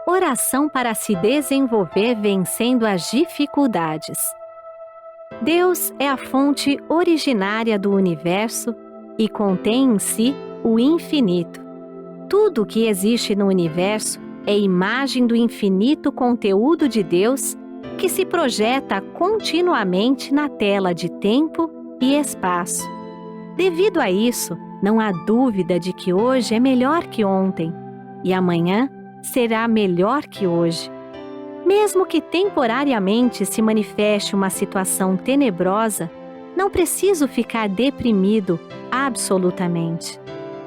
Oração para se desenvolver vencendo as dificuldades. Deus é a fonte originária do universo e contém em si o infinito. Tudo o que existe no universo é imagem do infinito conteúdo de Deus que se projeta continuamente na tela de tempo e espaço. Devido a isso, não há dúvida de que hoje é melhor que ontem e amanhã será melhor que hoje. Mesmo que temporariamente se manifeste uma situação tenebrosa, não preciso ficar deprimido absolutamente.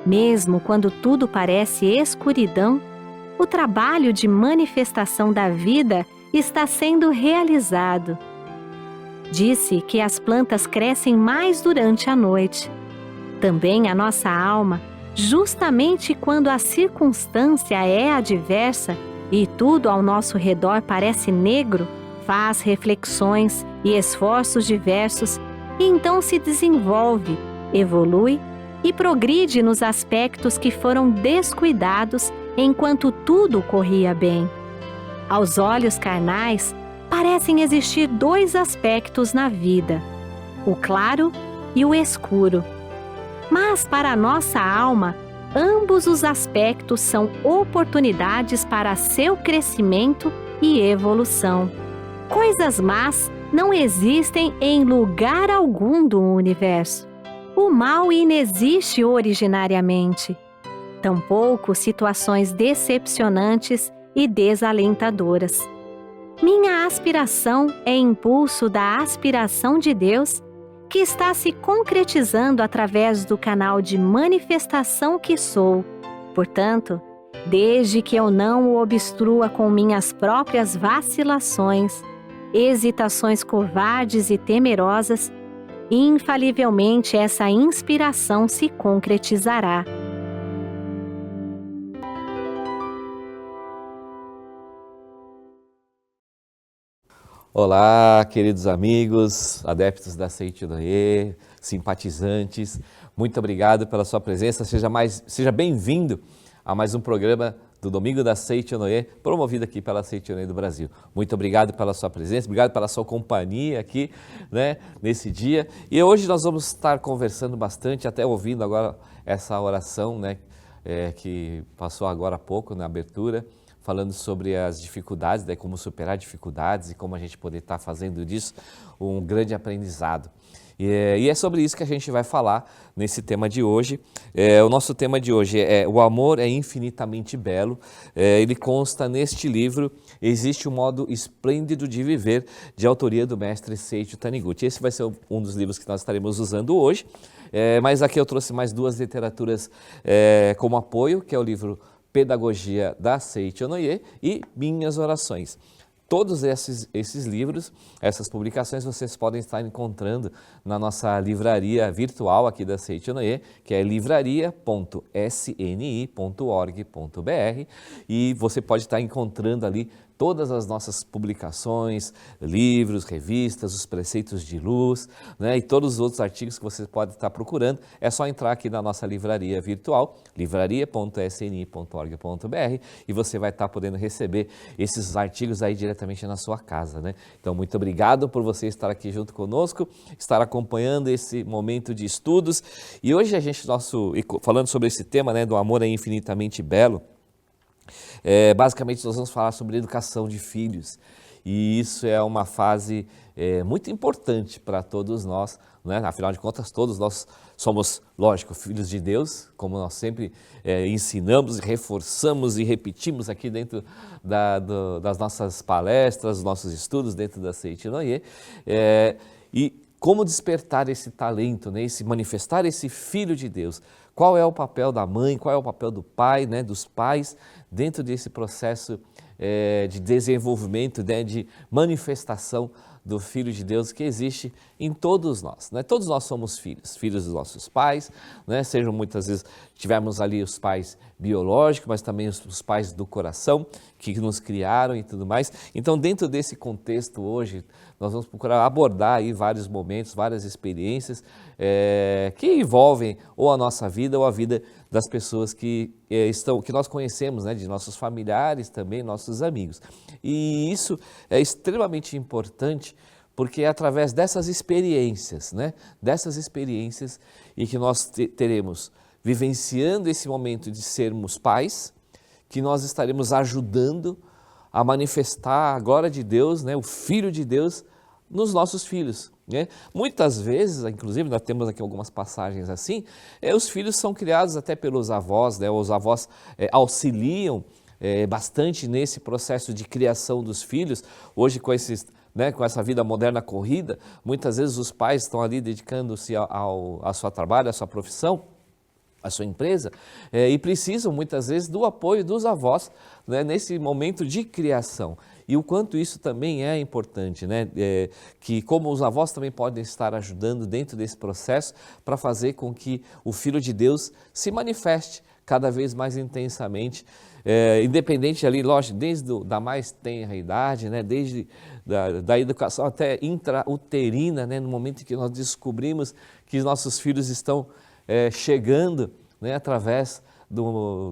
Mesmo quando tudo parece escuridão, o trabalho de manifestação da vida está sendo realizado. Disse que as plantas crescem mais durante a noite. Também a nossa alma, justamente quando a circunstância é adversa e tudo ao nosso redor parece negro, faz reflexões e esforços diversos e então se desenvolve, evolui e progride nos aspectos que foram descuidados enquanto tudo corria bem. Aos olhos carnais, parecem existir dois aspectos na vida, o claro e o escuro. Mas para a nossa alma, ambos os aspectos são oportunidades para seu crescimento e evolução. Coisas más não existem em lugar algum do universo. O mal inexiste originariamente. Tampouco situações decepcionantes e desalentadoras. Minha aspiração é impulso da aspiração de Deus, que está se concretizando através do canal de manifestação que sou. Portanto, desde que eu não o obstrua com minhas próprias vacilações, hesitações covardes e temerosas, infalivelmente essa inspiração se concretizará. Olá, queridos amigos, adeptos da Seite Noé, simpatizantes, muito obrigado pela sua presença, seja bem-vindo a mais um programa do Domingo da Seite Noé, promovido aqui pela Seite Noé do Brasil. Muito obrigado pela sua presença, obrigado pela sua companhia aqui, nesse dia. E hoje nós vamos estar conversando bastante, até ouvindo agora essa oração, que passou agora há pouco na abertura, falando sobre as dificuldades, como superar dificuldades e como a gente poder estar fazendo disso um grande aprendizado. E é sobre isso que a gente vai falar nesse tema de hoje. O nosso tema de hoje é O Amor é Infinitamente Belo. Ele consta neste livro, Existe um Modo Esplêndido de Viver, de autoria do mestre Seiichi Taniguchi. Esse vai ser um dos livros que nós estaremos usando hoje, mas aqui eu trouxe mais duas literaturas como apoio, que é o livro Pedagogia da Seite Noé e Minhas Orações. Todos esses livros, essas publicações, vocês podem estar encontrando na nossa livraria virtual aqui da Seite Noé, que é livraria.sni.org.br, e você pode estar encontrando ali todas as nossas publicações, livros, revistas, os preceitos de luz, e todos os outros artigos que você pode estar procurando. É só entrar aqui na nossa livraria virtual, livraria.sni.org.br, e você vai estar podendo receber esses artigos aí diretamente na sua casa, Então, muito obrigado por você estar aqui junto conosco, estar acompanhando esse momento de estudos. E hoje falando sobre esse tema, do amor é infinitamente belo, basicamente nós vamos falar sobre educação de filhos, e isso é uma fase muito importante para todos nós, Afinal de contas, todos nós somos, lógico, filhos de Deus, como nós sempre ensinamos, reforçamos e repetimos aqui dentro das nossas palestras, dos nossos estudos dentro da Seite Noé, e como despertar esse talento, manifestar esse filho de Deus. Qual é o papel da mãe, qual é o papel do pai, dos pais, dentro desse processo de desenvolvimento, de manifestação do Filho de Deus que existe em todos nós. Todos nós somos filhos dos nossos pais, sejam muitas vezes, tivemos ali os pais biológicos, mas também os pais do coração, que nos criaram e tudo mais. Então, dentro desse contexto hoje, nós vamos procurar abordar aí vários momentos, várias experiências que envolvem ou a nossa vida ou a vida das pessoas que que nós conhecemos, né, de nossos familiares também, nossos amigos. E isso é extremamente importante, porque é através dessas experiências, né, dessas experiências e que nós teremos vivenciando esse momento de sermos pais, que nós estaremos ajudando a manifestar a glória de Deus, né, o Filho de Deus, nos nossos filhos. Né? Muitas vezes, inclusive nós temos aqui algumas passagens assim, os filhos são criados até pelos avós, né? Os avós auxiliam bastante nesse processo de criação dos filhos. Hoje com com essa vida moderna corrida, muitas vezes os pais estão ali dedicando-se ao seu trabalho, à sua profissão, a sua empresa, e precisam muitas vezes do apoio dos avós, né, nesse momento de criação. E o quanto isso também é importante, né, que como os avós também podem estar ajudando dentro desse processo para fazer com que o Filho de Deus se manifeste cada vez mais intensamente, independente ali, lógico, desde da mais tenra idade, né, desde da educação até intrauterina, né, no momento em que nós descobrimos que nossos filhos estão chegando, né, através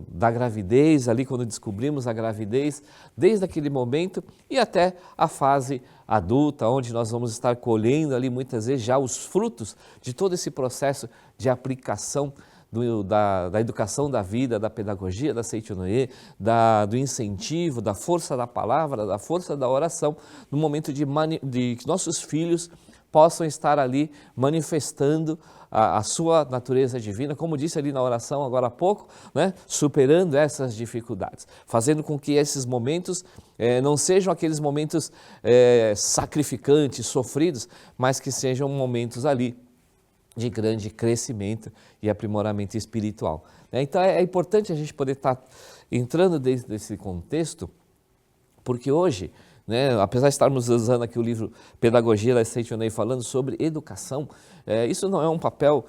da gravidez, ali quando descobrimos a gravidez, desde aquele momento e até a fase adulta, onde nós vamos estar colhendo ali muitas vezes já os frutos de todo esse processo de aplicação da educação da vida, da pedagogia da Seitianoye, do incentivo, da força da palavra, da força da oração, no momento de que nossos filhos possam estar ali manifestando a sua natureza divina, como disse ali na oração agora há pouco, né? Superando essas dificuldades, fazendo com que esses momentos não sejam aqueles momentos sacrificantes, sofridos, mas que sejam momentos ali de grande crescimento e aprimoramento espiritual. Então é importante a gente poder estar entrando dentro desse contexto, porque hoje, né, apesar de estarmos usando aqui o livro Pedagogia da Seitianoye falando sobre educação, isso não é um papel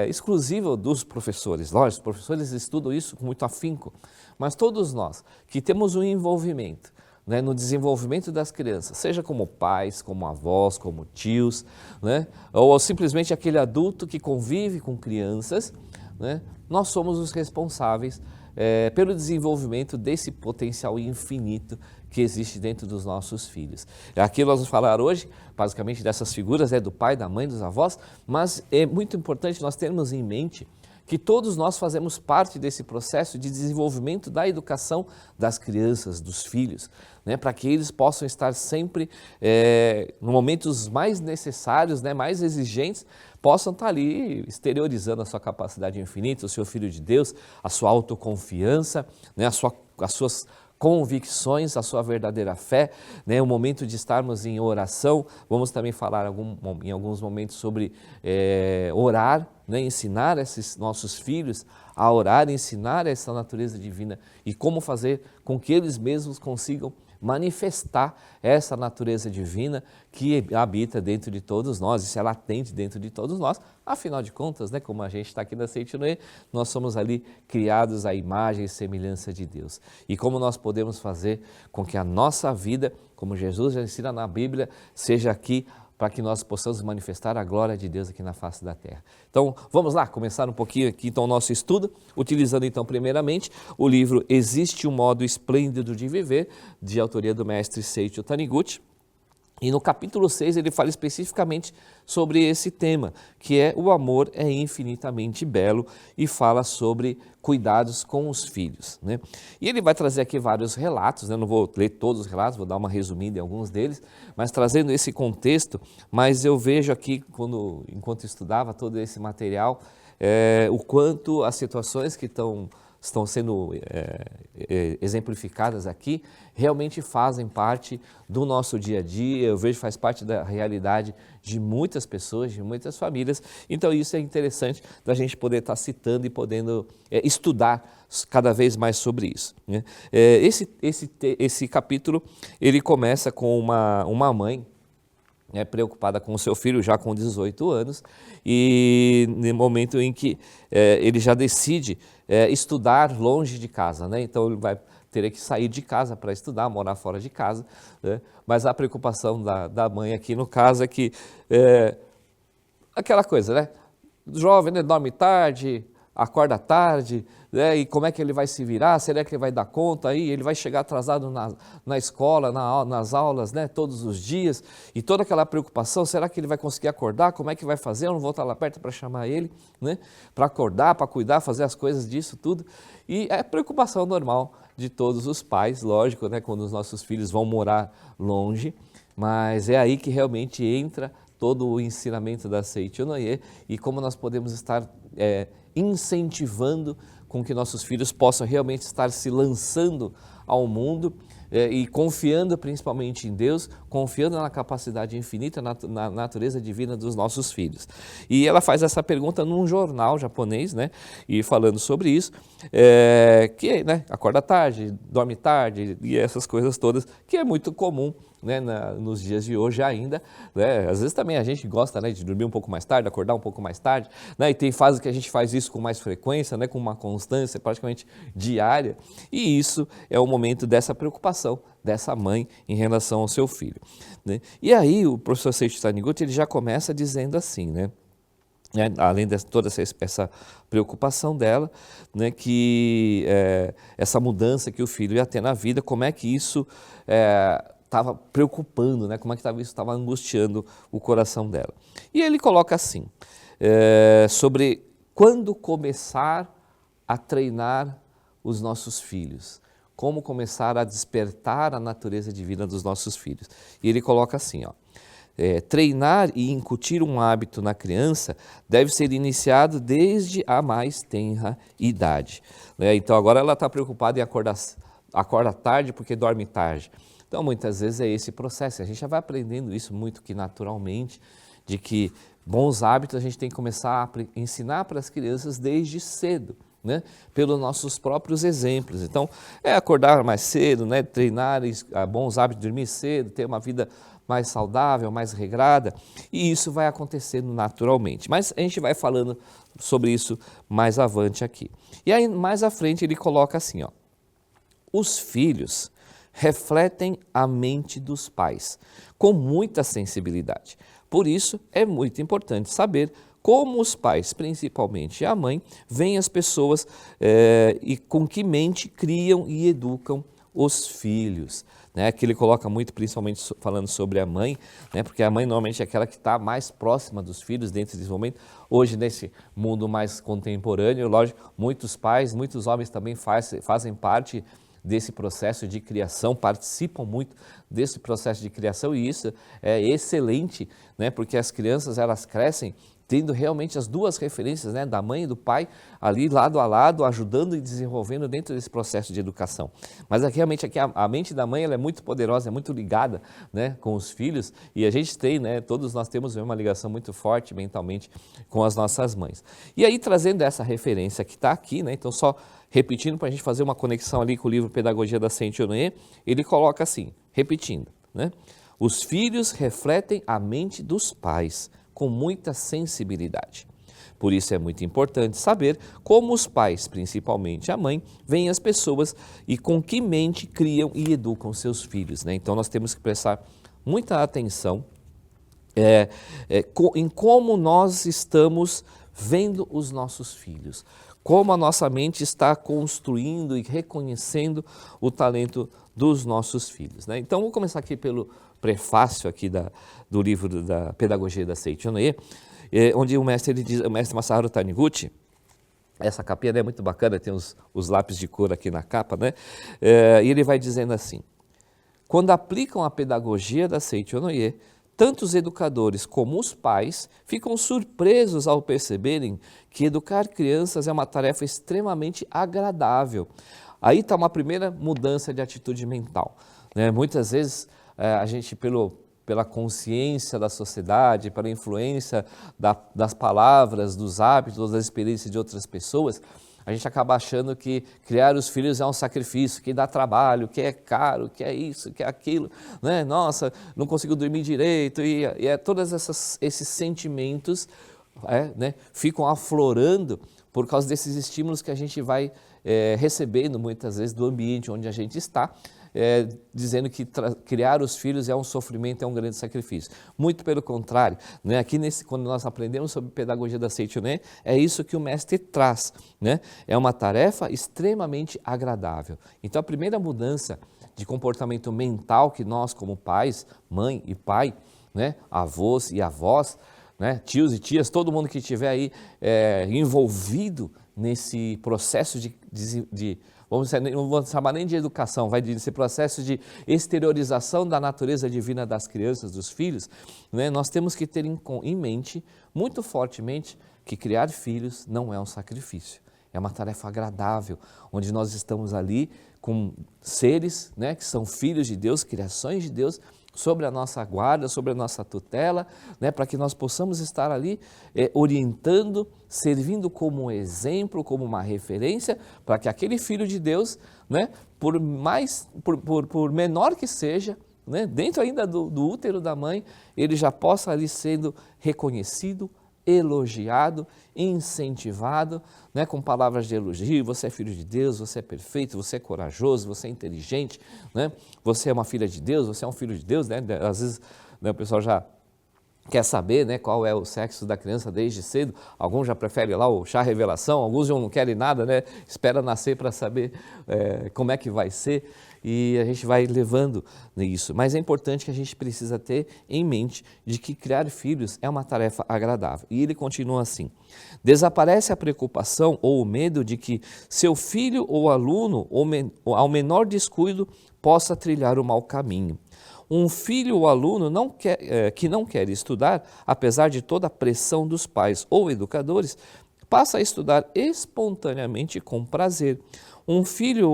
exclusivo dos professores. Lógico, os professores estudam isso com muito afinco, mas todos nós que temos um envolvimento, né, no desenvolvimento das crianças, seja como pais, como avós, como tios, né, ou simplesmente aquele adulto que convive com crianças, né, nós somos os responsáveis pelo desenvolvimento desse potencial infinito que existe dentro dos nossos filhos. Aqui nós vamos falar hoje, basicamente, dessas figuras, do pai, da mãe, dos avós, mas é muito importante nós termos em mente que todos nós fazemos parte desse processo de desenvolvimento da educação das crianças, dos filhos, né, para que eles possam estar sempre, nos momentos mais necessários, né, mais exigentes, possam estar ali exteriorizando a sua capacidade infinita, o seu Filho de Deus, a sua autoconfiança, né, as suas convicções, a sua verdadeira fé, né, o momento de estarmos em oração. Vamos também falar em alguns momentos sobre orar, né, ensinar esses nossos filhos a orar, ensinar essa natureza divina e como fazer com que eles mesmos consigam manifestar essa natureza divina que habita dentro de todos nós, isso é latente dentro de todos nós. Afinal de contas, né, como a gente está aqui na Seitianoye, nós somos ali criados à imagem e semelhança de Deus. E como nós podemos fazer com que a nossa vida, como Jesus já ensina na Bíblia, seja aqui para que nós possamos manifestar a glória de Deus aqui na face da terra. Então, vamos lá, começar um pouquinho aqui então o nosso estudo, utilizando então primeiramente o livro Existe um Modo Esplêndido de Viver, de autoria do mestre Seiichi Taniguchi. E no capítulo 6 ele fala especificamente sobre esse tema, que é o amor é infinitamente belo, e fala sobre cuidados com os filhos, né? E ele vai trazer aqui vários relatos, né? Não vou ler todos os relatos, vou dar uma resumida em alguns deles, mas trazendo esse contexto. Mas eu vejo aqui, enquanto estudava todo esse material, o quanto as situações que estão sendo exemplificadas aqui, realmente fazem parte do nosso dia a dia, eu vejo faz parte da realidade de muitas pessoas, de muitas famílias. Então isso é interessante da gente poder estar citando e podendo estudar cada vez mais sobre isso, né? Esse capítulo, ele começa com uma mãe, preocupada com o seu filho já com 18 anos, e no momento em que ele já decide estudar longe de casa, né? Então ele vai ter que sair de casa para estudar, morar fora de casa, né? Mas a preocupação da mãe aqui no caso é que aquela coisa, né? Jovem, né? Dorme tarde, acorda tarde, né? E como é que ele vai se virar? Será que ele vai dar conta aí? Ele vai chegar atrasado na escola, nas aulas, né? Todos os dias, e toda aquela preocupação, será que ele vai conseguir acordar? Como é que vai fazer? Eu não vou estar lá perto para chamar ele, né? Para acordar, para cuidar, fazer as coisas disso tudo. E é preocupação normal de todos os pais, lógico, né? Quando os nossos filhos vão morar longe, mas é aí que realmente entra todo o ensinamento da Seiichi Onoye e como nós podemos estar incentivando com que nossos filhos possam realmente estar se lançando ao mundo e confiando principalmente em Deus, confiando na capacidade infinita, na natureza divina dos nossos filhos. E ela faz essa pergunta num jornal japonês, né? E falando sobre isso, que né, acorda tarde, dorme tarde e essas coisas todas, que é muito comum, né, nos dias de hoje ainda, né? Às vezes também a gente gosta, né, de dormir um pouco mais tarde, acordar um pouco mais tarde, né? E tem fases que a gente faz isso com mais frequência, né, com uma constância praticamente diária, e isso é o momento dessa preocupação dessa mãe em relação ao seu filho, né? E aí o professor Seiichi Taniguchi ele já começa dizendo assim, né? Além de toda essa preocupação dela, né, que essa mudança que o filho ia ter na vida, como é que isso estava preocupando, né? Como é que isso estava angustiando o coração dela. E ele coloca assim, sobre quando começar a treinar os nossos filhos, como começar a despertar a natureza divina dos nossos filhos. E ele coloca assim, ó, treinar e incutir um hábito na criança deve ser iniciado desde a mais tenra idade. Então agora ela está preocupada em acorda tarde porque dorme tarde. Então, muitas vezes é esse processo, a gente já vai aprendendo isso muito que naturalmente, de que bons hábitos a gente tem que começar a ensinar para as crianças desde cedo, né? Pelos nossos próprios exemplos. Então, acordar mais cedo, né? Treinar bons hábitos, dormir cedo, ter uma vida mais saudável, mais regrada, e isso vai acontecendo naturalmente. Mas a gente vai falando sobre isso mais avante aqui. E aí, mais à frente, ele coloca assim, ó, os filhos refletem a mente dos pais com muita sensibilidade. Por isso, é muito importante saber como os pais, principalmente a mãe, veem as pessoas e com que mente criam e educam os filhos. Né? Que ele coloca muito, principalmente falando sobre a mãe, né? Porque a mãe normalmente é aquela que está mais próxima dos filhos dentro desse momento. Hoje, nesse mundo mais contemporâneo, lógico, muitos pais, muitos homens também fazem parte desse processo de criação, participam muito desse processo de criação e isso é excelente, né? Porque as crianças elas crescem tendo realmente as duas referências, né? Da mãe e do pai ali lado a lado, ajudando e desenvolvendo dentro desse processo de educação. Mas realmente aqui a mente da mãe ela é muito poderosa, é muito ligada, né, com os filhos e a gente tem, né, todos nós temos uma ligação muito forte mentalmente com as nossas mães. E aí trazendo essa referência que está aqui, né, então só repetindo para a gente fazer uma conexão ali com o livro Pedagogia da Seiichi Onoye, ele coloca assim, repetindo, né? Os filhos refletem a mente dos pais com muita sensibilidade. Por isso é muito importante saber como os pais, principalmente a mãe, veem as pessoas e com que mente criam e educam seus filhos, né? Então nós temos que prestar muita atenção em como nós estamos vendo os nossos filhos, como a nossa mente está construindo e reconhecendo o talento dos nossos filhos, né? Então, vou começar aqui pelo prefácio aqui do livro da Pedagogia da Seiichi Onoye, onde o mestre Masaharu Taniguchi, essa capinha é muito bacana, tem os lápis de cor aqui na capa, né? E ele vai dizendo assim, quando aplicam a pedagogia da Seiichi Onoye, tanto os educadores como os pais ficam surpresos ao perceberem que educar crianças é uma tarefa extremamente agradável. Aí está uma primeira mudança de atitude mental, né? Muitas vezes a gente, pela consciência da sociedade, pela influência das palavras, dos hábitos, das experiências de outras pessoas, a gente acaba achando que criar os filhos é um sacrifício, que dá trabalho, que é caro, que é isso, que é aquilo, né? Nossa, não consigo dormir direito, todos esses sentimentos né, ficam aflorando por causa desses estímulos que a gente vai recebendo muitas vezes do ambiente onde a gente está, dizendo que criar os filhos é um sofrimento, é um grande sacrifício. Muito pelo contrário, né? Aqui quando nós aprendemos sobre pedagogia da Seichonen, é isso que o mestre traz, né? É uma tarefa extremamente agradável. Então a primeira mudança de comportamento mental que nós como pais, mãe e pai, né? Avós e avós, né? Tios e tias, todo mundo que estiver aí envolvido nesse processo não vou chamar nem de educação, vai desse processo de exteriorização da natureza divina das crianças, dos filhos, né? Nós temos que ter em mente, muito fortemente, que criar filhos não é um sacrifício, é uma tarefa agradável, onde nós estamos ali com seres, né, que são filhos de Deus, criações de Deus, sobre a nossa guarda, sobre a nossa tutela, né, para que nós possamos estar ali orientando, servindo como exemplo, como uma referência, para que aquele filho de Deus, né, por menor que seja, né, dentro ainda do útero da mãe, ele já possa ali sendo reconhecido, elogiado, incentivado, né, com palavras de elogio. Você é filho de Deus, você é perfeito, você é corajoso, você é inteligente, né? Você é uma filha de Deus, você é um filho de Deus, né? Às vezes, né, o pessoal já quer saber, né, qual é o sexo da criança desde cedo. Alguns já preferem lá o chá revelação, alguns já não querem nada, né? Espera nascer para saber como é que vai ser. E a gente vai levando isso. Mas é importante que a gente precisa ter em mente de que criar filhos é uma tarefa agradável. E ele continua assim: desaparece a preocupação ou o medo de que seu filho ou aluno, ao menor descuido, possa trilhar o mau caminho. Um filho ou aluno que não quer estudar, apesar de toda a pressão dos pais ou educadores, passa a estudar espontaneamente com prazer. Um filho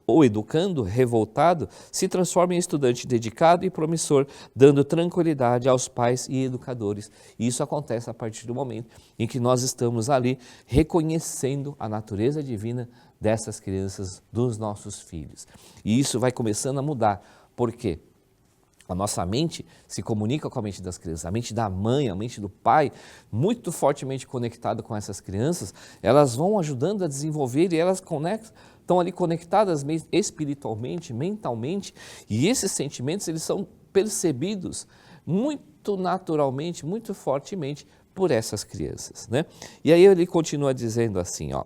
ou educando revoltado se transforma em estudante dedicado e promissor, dando tranquilidade aos pais e educadores. E isso acontece a partir do momento em que nós estamos ali reconhecendo a natureza divina dessas crianças, dos nossos filhos. E isso vai começando a mudar. Por quê? A nossa mente se comunica com a mente das crianças, a mente da mãe, a mente do pai, muito fortemente conectada com essas crianças, elas vão ajudando a desenvolver e elas estão ali conectadas espiritualmente, mentalmente, e esses sentimentos eles são percebidos muito naturalmente, muito fortemente por essas crianças, né? E aí ele continua dizendo assim, ó,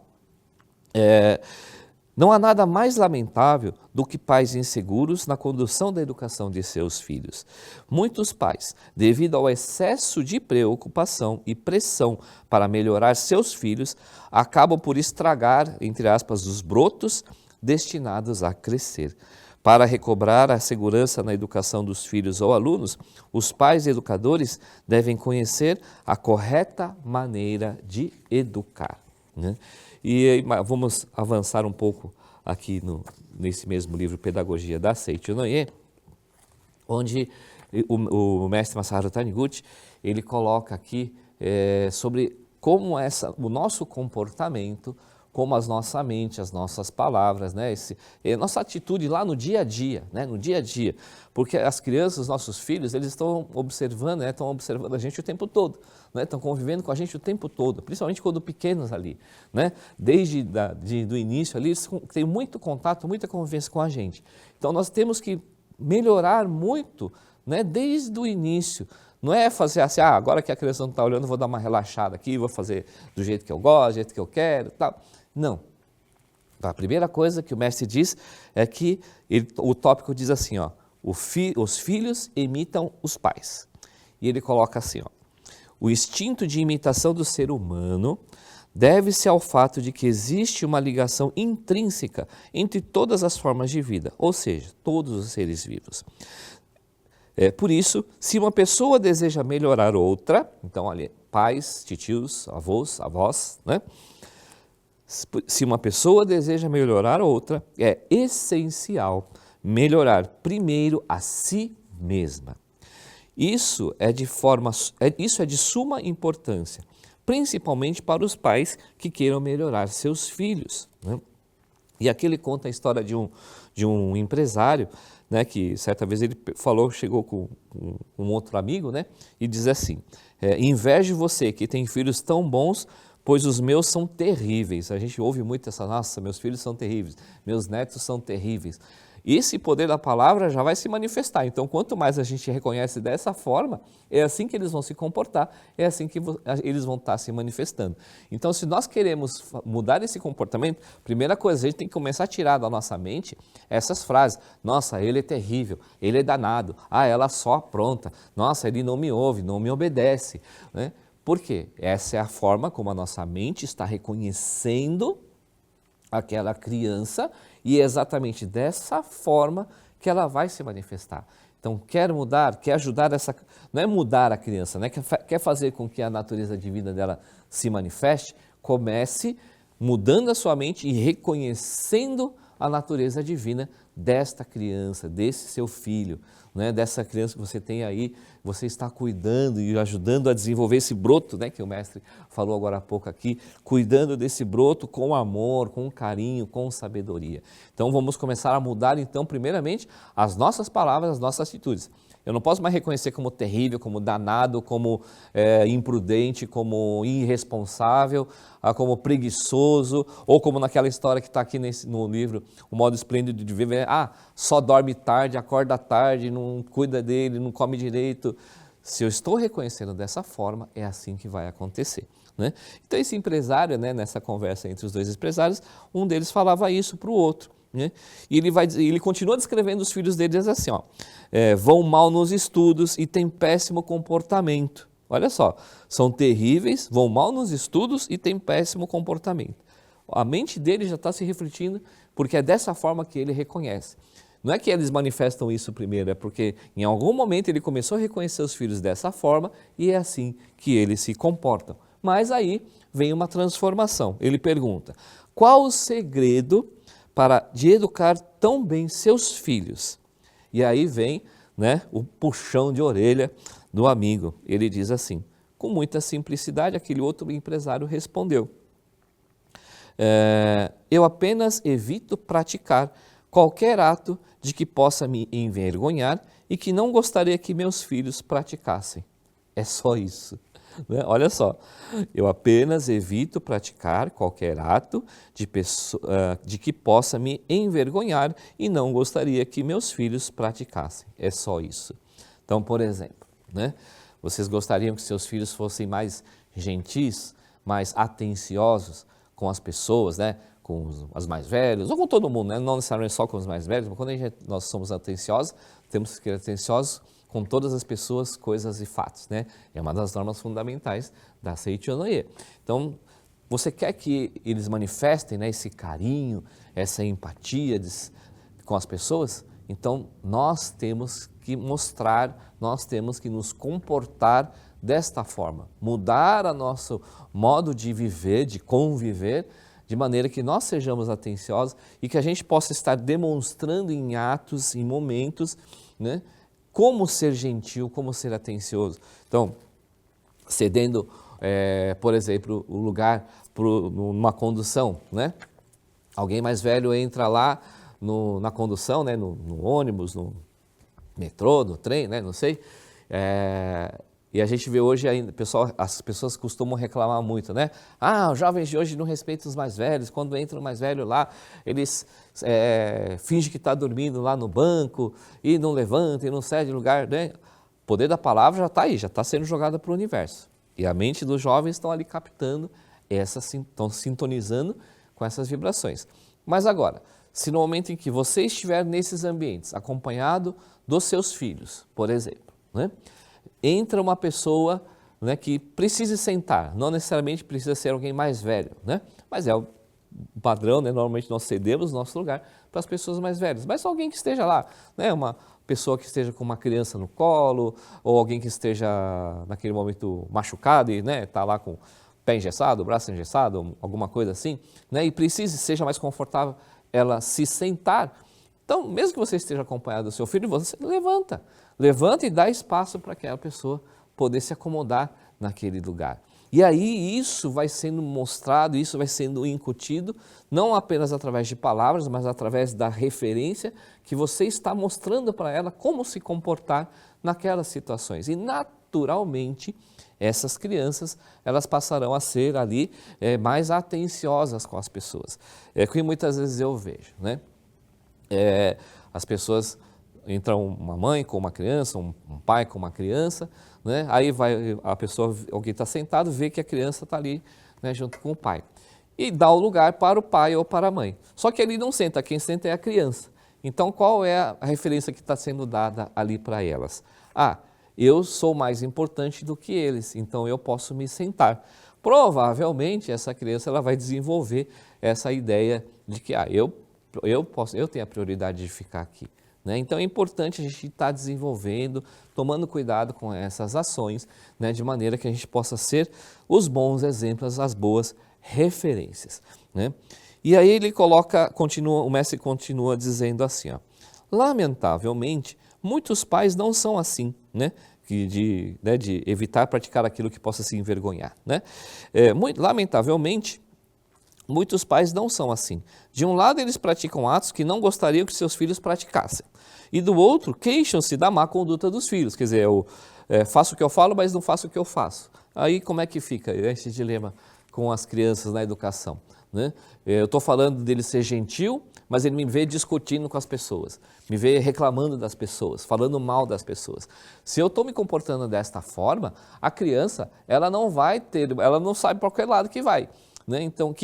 não há nada mais lamentável do que pais inseguros na condução da educação de seus filhos. Muitos pais, devido ao excesso de preocupação e pressão para melhorar seus filhos, acabam por estragar, entre aspas, os brotos destinados a crescer. Para recobrar a segurança na educação dos filhos ou alunos, os pais e educadores devem conhecer a correta maneira de educar, né? E vamos avançar um pouco aqui nesse mesmo livro, Pedagogia da Seichonen, onde o mestre Masaharu Taniguchi, ele coloca aqui sobre como o nosso comportamento, como a nossa mente, as nossas palavras, né, nossa atitude lá no dia a dia, né, no dia a dia, porque as crianças, os nossos filhos, eles estão observando, né, estão observando a gente o tempo todo, né, estão convivendo com a gente o tempo todo, principalmente quando pequenos ali, né, desde do início ali, eles têm muito contato, muita convivência com a gente. Então nós temos que melhorar muito, né, desde o início. Não é fazer assim, agora que a criança não está olhando, vou dar uma relaxada aqui, vou fazer do jeito que eu gosto, do jeito que eu quero, tal. Não. A primeira coisa que o mestre diz é que o tópico diz assim, ó, os filhos imitam os pais. E ele coloca assim, ó, o instinto de imitação do ser humano deve-se ao fato de que existe uma ligação intrínseca entre todas as formas de vida, ou seja, todos os seres vivos. Por isso, se uma pessoa deseja melhorar outra, então ali, pais, titios, avós, né? Se uma pessoa deseja melhorar outra, é essencial melhorar primeiro a si mesma. Isso é de suma importância, principalmente para os pais que queiram melhorar seus filhos, né? E aqui ele conta a história de um empresário, né, que certa vez ele chegou com um outro amigo, né, e diz assim, invejo você que tem filhos tão bons, pois os meus são terríveis. A gente ouve muito essa, nossa, meus filhos são terríveis, meus netos são terríveis. Esse poder da palavra já vai se manifestar. Então, quanto mais a gente reconhece dessa forma, é assim que eles vão se comportar, é assim que eles vão estar se manifestando. Então, se nós queremos mudar esse comportamento, primeira coisa, a gente tem que começar a tirar da nossa mente essas frases. Nossa, ele é terrível, ele é danado, ela só apronta, nossa, ele não me ouve, não me obedece, né? Por quê? Essa é a forma como a nossa mente está reconhecendo aquela criança e é exatamente dessa forma que ela vai se manifestar. Então, quer mudar, quer ajudar não é mudar a criança, né? Quer fazer com que a natureza divina dela se manifeste, comece mudando a sua mente e reconhecendo a natureza divina desta criança, desse seu filho, né? Dessa criança que você tem aí, você está cuidando e ajudando a desenvolver esse broto, né? Que o mestre falou agora há pouco aqui, cuidando desse broto com amor, com carinho, com sabedoria. Então vamos começar a mudar então primeiramente as nossas palavras, as nossas atitudes. Eu não posso mais reconhecer como terrível, como danado, como imprudente, como irresponsável, como preguiçoso, ou como naquela história que está aqui no livro, O Modo Esplêndido de Viver, só dorme tarde, acorda tarde, não cuida dele, não come direito. Se eu estou reconhecendo dessa forma, é assim que vai acontecer, né? Então esse empresário, né, nessa conversa entre os dois empresários, um deles falava isso para o outro, né? E ele continua descrevendo os filhos dele, diz assim, vão mal nos estudos e têm péssimo comportamento. Olha só, são terríveis, vão mal nos estudos e têm péssimo comportamento. A mente dele já está se refletindo, porque é dessa forma que ele reconhece. Não é que eles manifestam isso primeiro, é porque em algum momento ele começou a reconhecer os filhos dessa forma e é assim que eles se comportam. Mas aí vem uma transformação. Ele pergunta, qual o segredo de educar tão bem seus filhos? E aí vem, né, o puxão de orelha do amigo. Ele diz assim, com muita simplicidade, aquele outro empresário respondeu, eu apenas evito praticar qualquer ato de que possa me envergonhar e que não gostaria que meus filhos praticassem. É só isso. Olha só, eu apenas evito praticar qualquer ato de que possa me envergonhar e não gostaria que meus filhos praticassem. É só isso. Então, por exemplo, né, vocês gostariam que seus filhos fossem mais gentis, mais atenciosos com as pessoas, né, com os mais velhos, ou com todo mundo, né, não necessariamente só com os mais velhos, mas quando nós somos atenciosos, temos que ser atenciosos com todas as pessoas, coisas e fatos, né? É uma das normas fundamentais da Seichonoye. Então, você quer que eles manifestem, né, esse carinho, essa empatia com as pessoas? Então, nós temos que mostrar, nós temos que nos comportar desta forma, mudar o nosso modo de viver, de conviver, de maneira que nós sejamos atenciosos e que a gente possa estar demonstrando em atos, em momentos, né, como ser gentil, como ser atencioso. Então, cedendo, por exemplo, o lugar numa condução, né? Alguém mais velho entra lá na condução, né? No ônibus, no metrô, no trem, né? Não sei. E a gente vê hoje ainda, as pessoas costumam reclamar muito, né? Os jovens de hoje não respeitam os mais velhos, quando entra o mais velho lá, eles fingem que está dormindo lá no banco e não levanta e não cede de lugar, né? O poder da palavra já está aí, já está sendo jogada para o universo. E a mente dos jovens estão ali captando, estão sintonizando com essas vibrações. Mas agora, se no momento em que você estiver nesses ambientes, acompanhado dos seus filhos, por exemplo, né? Entra uma pessoa, né, que precise sentar, não necessariamente precisa ser alguém mais velho, né? Mas é o padrão, né? Normalmente nós cedemos nosso lugar para as pessoas mais velhas, mas alguém que esteja lá, né? Uma pessoa que esteja com uma criança no colo, ou alguém que esteja naquele momento machucado e, né, está lá com o pé engessado, o braço engessado, alguma coisa assim, né? E seja mais confortável ela se sentar. Então, mesmo que você esteja acompanhado do seu filho, você levanta e dá espaço para aquela pessoa poder se acomodar naquele lugar. E aí isso vai sendo mostrado, isso vai sendo incutido, não apenas através de palavras, mas através da referência que você está mostrando para ela como se comportar naquelas situações. E naturalmente essas crianças, elas passarão a ser ali mais atenciosas com as pessoas. É o que muitas vezes eu vejo, né? As pessoas entram uma mãe com uma criança, um pai com uma criança, né? Aí vai a pessoa, alguém está sentado, vê que a criança está ali, né, junto com o pai. E dá o lugar para o pai ou para a mãe. Só que ele não senta, quem senta é a criança. Então qual é a referência que está sendo dada ali para elas? Eu sou mais importante do que eles, então eu posso me sentar. Provavelmente essa criança ela vai desenvolver essa ideia de que eu tenho a prioridade de ficar aqui. Né? Então é importante a gente estar desenvolvendo, tomando cuidado com essas ações, né? De maneira que a gente possa ser os bons exemplos, as boas referências. Né? E aí ele o mestre continua dizendo assim, lamentavelmente, muitos pais não são assim, né? De evitar praticar aquilo que possa se envergonhar. Né? Lamentavelmente, muitos pais não são assim. De um lado, eles praticam atos que não gostariam que seus filhos praticassem. E do outro, queixam-se da má conduta dos filhos. Quer dizer, eu faço o que eu falo, mas não faço o que eu faço. Aí como é que fica esse dilema com as crianças na educação? Né? Eu estou falando dele ser gentil, mas ele me vê discutindo com as pessoas, me vê reclamando das pessoas, falando mal das pessoas. Se eu estou me comportando desta forma, a criança ela não sabe para qual lado que vai. Né? Então,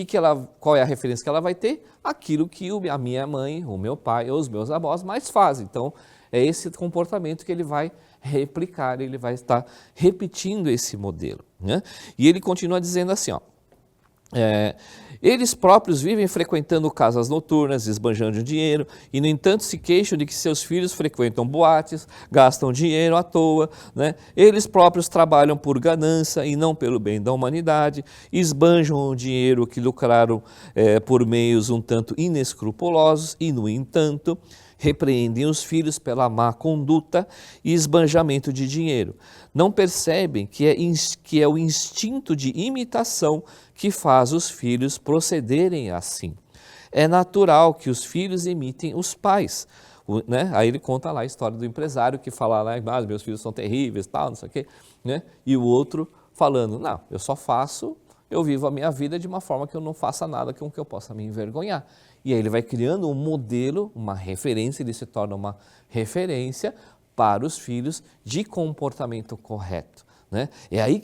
qual é a referência que ela vai ter? Aquilo que a minha mãe, o meu pai ou os meus avós mais fazem. Então, é esse comportamento que ele vai replicar, ele vai estar repetindo esse modelo. Né? E ele continua dizendo assim, eles próprios vivem frequentando casas noturnas, esbanjando dinheiro e, no entanto, se queixam de que seus filhos frequentam boates, gastam dinheiro à toa, né? Eles próprios trabalham por ganância e não pelo bem da humanidade, esbanjam o dinheiro que lucraram por meios um tanto inescrupulosos e, no entanto, repreendem os filhos pela má conduta e esbanjamento de dinheiro. Não percebem que é o instinto de imitação que faz os filhos procederem assim. É natural que os filhos imitem os pais. Né? Aí ele conta lá a história do empresário que fala lá, meus filhos são terríveis, tal, não sei o quê. Né? E o outro falando, não, eu vivo a minha vida de uma forma que eu não faça nada com que eu possa me envergonhar. E aí ele vai criando um modelo, uma referência, ele se torna uma referência para os filhos de comportamento correto. Né? É aí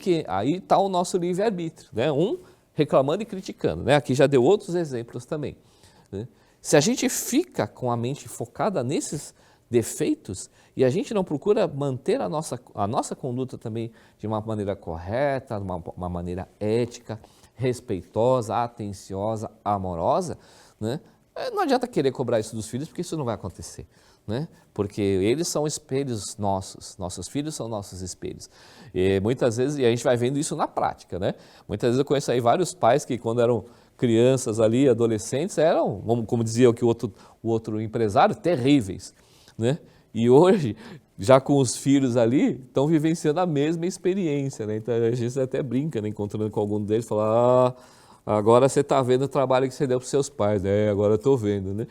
está o nosso livre-arbítrio, né? Um reclamando e criticando. Né? Aqui já deu outros exemplos também. Né? Se a gente fica com a mente focada nesses defeitos e a gente não procura manter a nossa conduta também de uma maneira correta, uma maneira ética, respeitosa, atenciosa, amorosa, né? Não adianta querer cobrar isso dos filhos, porque isso não vai acontecer. Né? Porque eles são espelhos nossos filhos são nossos espelhos. E muitas vezes, e a gente vai vendo isso na prática, né? Muitas vezes eu conheço aí vários pais que quando eram crianças ali, adolescentes, eram, como dizia o outro empresário, terríveis. Né? E hoje, já com os filhos ali, estão vivenciando a mesma experiência. Né? Então a gente até brinca, né? Encontrando com algum deles, fala, agora você está vendo o trabalho que você deu para os seus pais. Agora eu estou vendo. Né?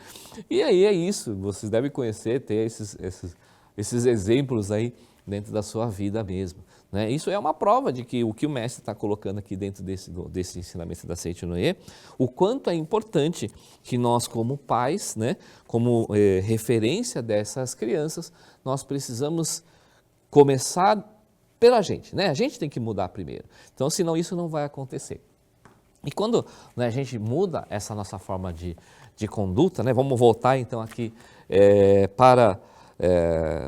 E aí é isso, vocês devem conhecer, ter esses exemplos aí dentro da sua vida mesmo. Né? Isso é uma prova de que o mestre está colocando aqui dentro desse ensinamento da Seite Noé, o quanto é importante que nós como pais, né, como referência dessas crianças, nós precisamos começar pela gente. Né? A gente tem que mudar primeiro, então senão isso não vai acontecer. E quando, né, a gente muda essa nossa forma de conduta, né, vamos voltar então aqui para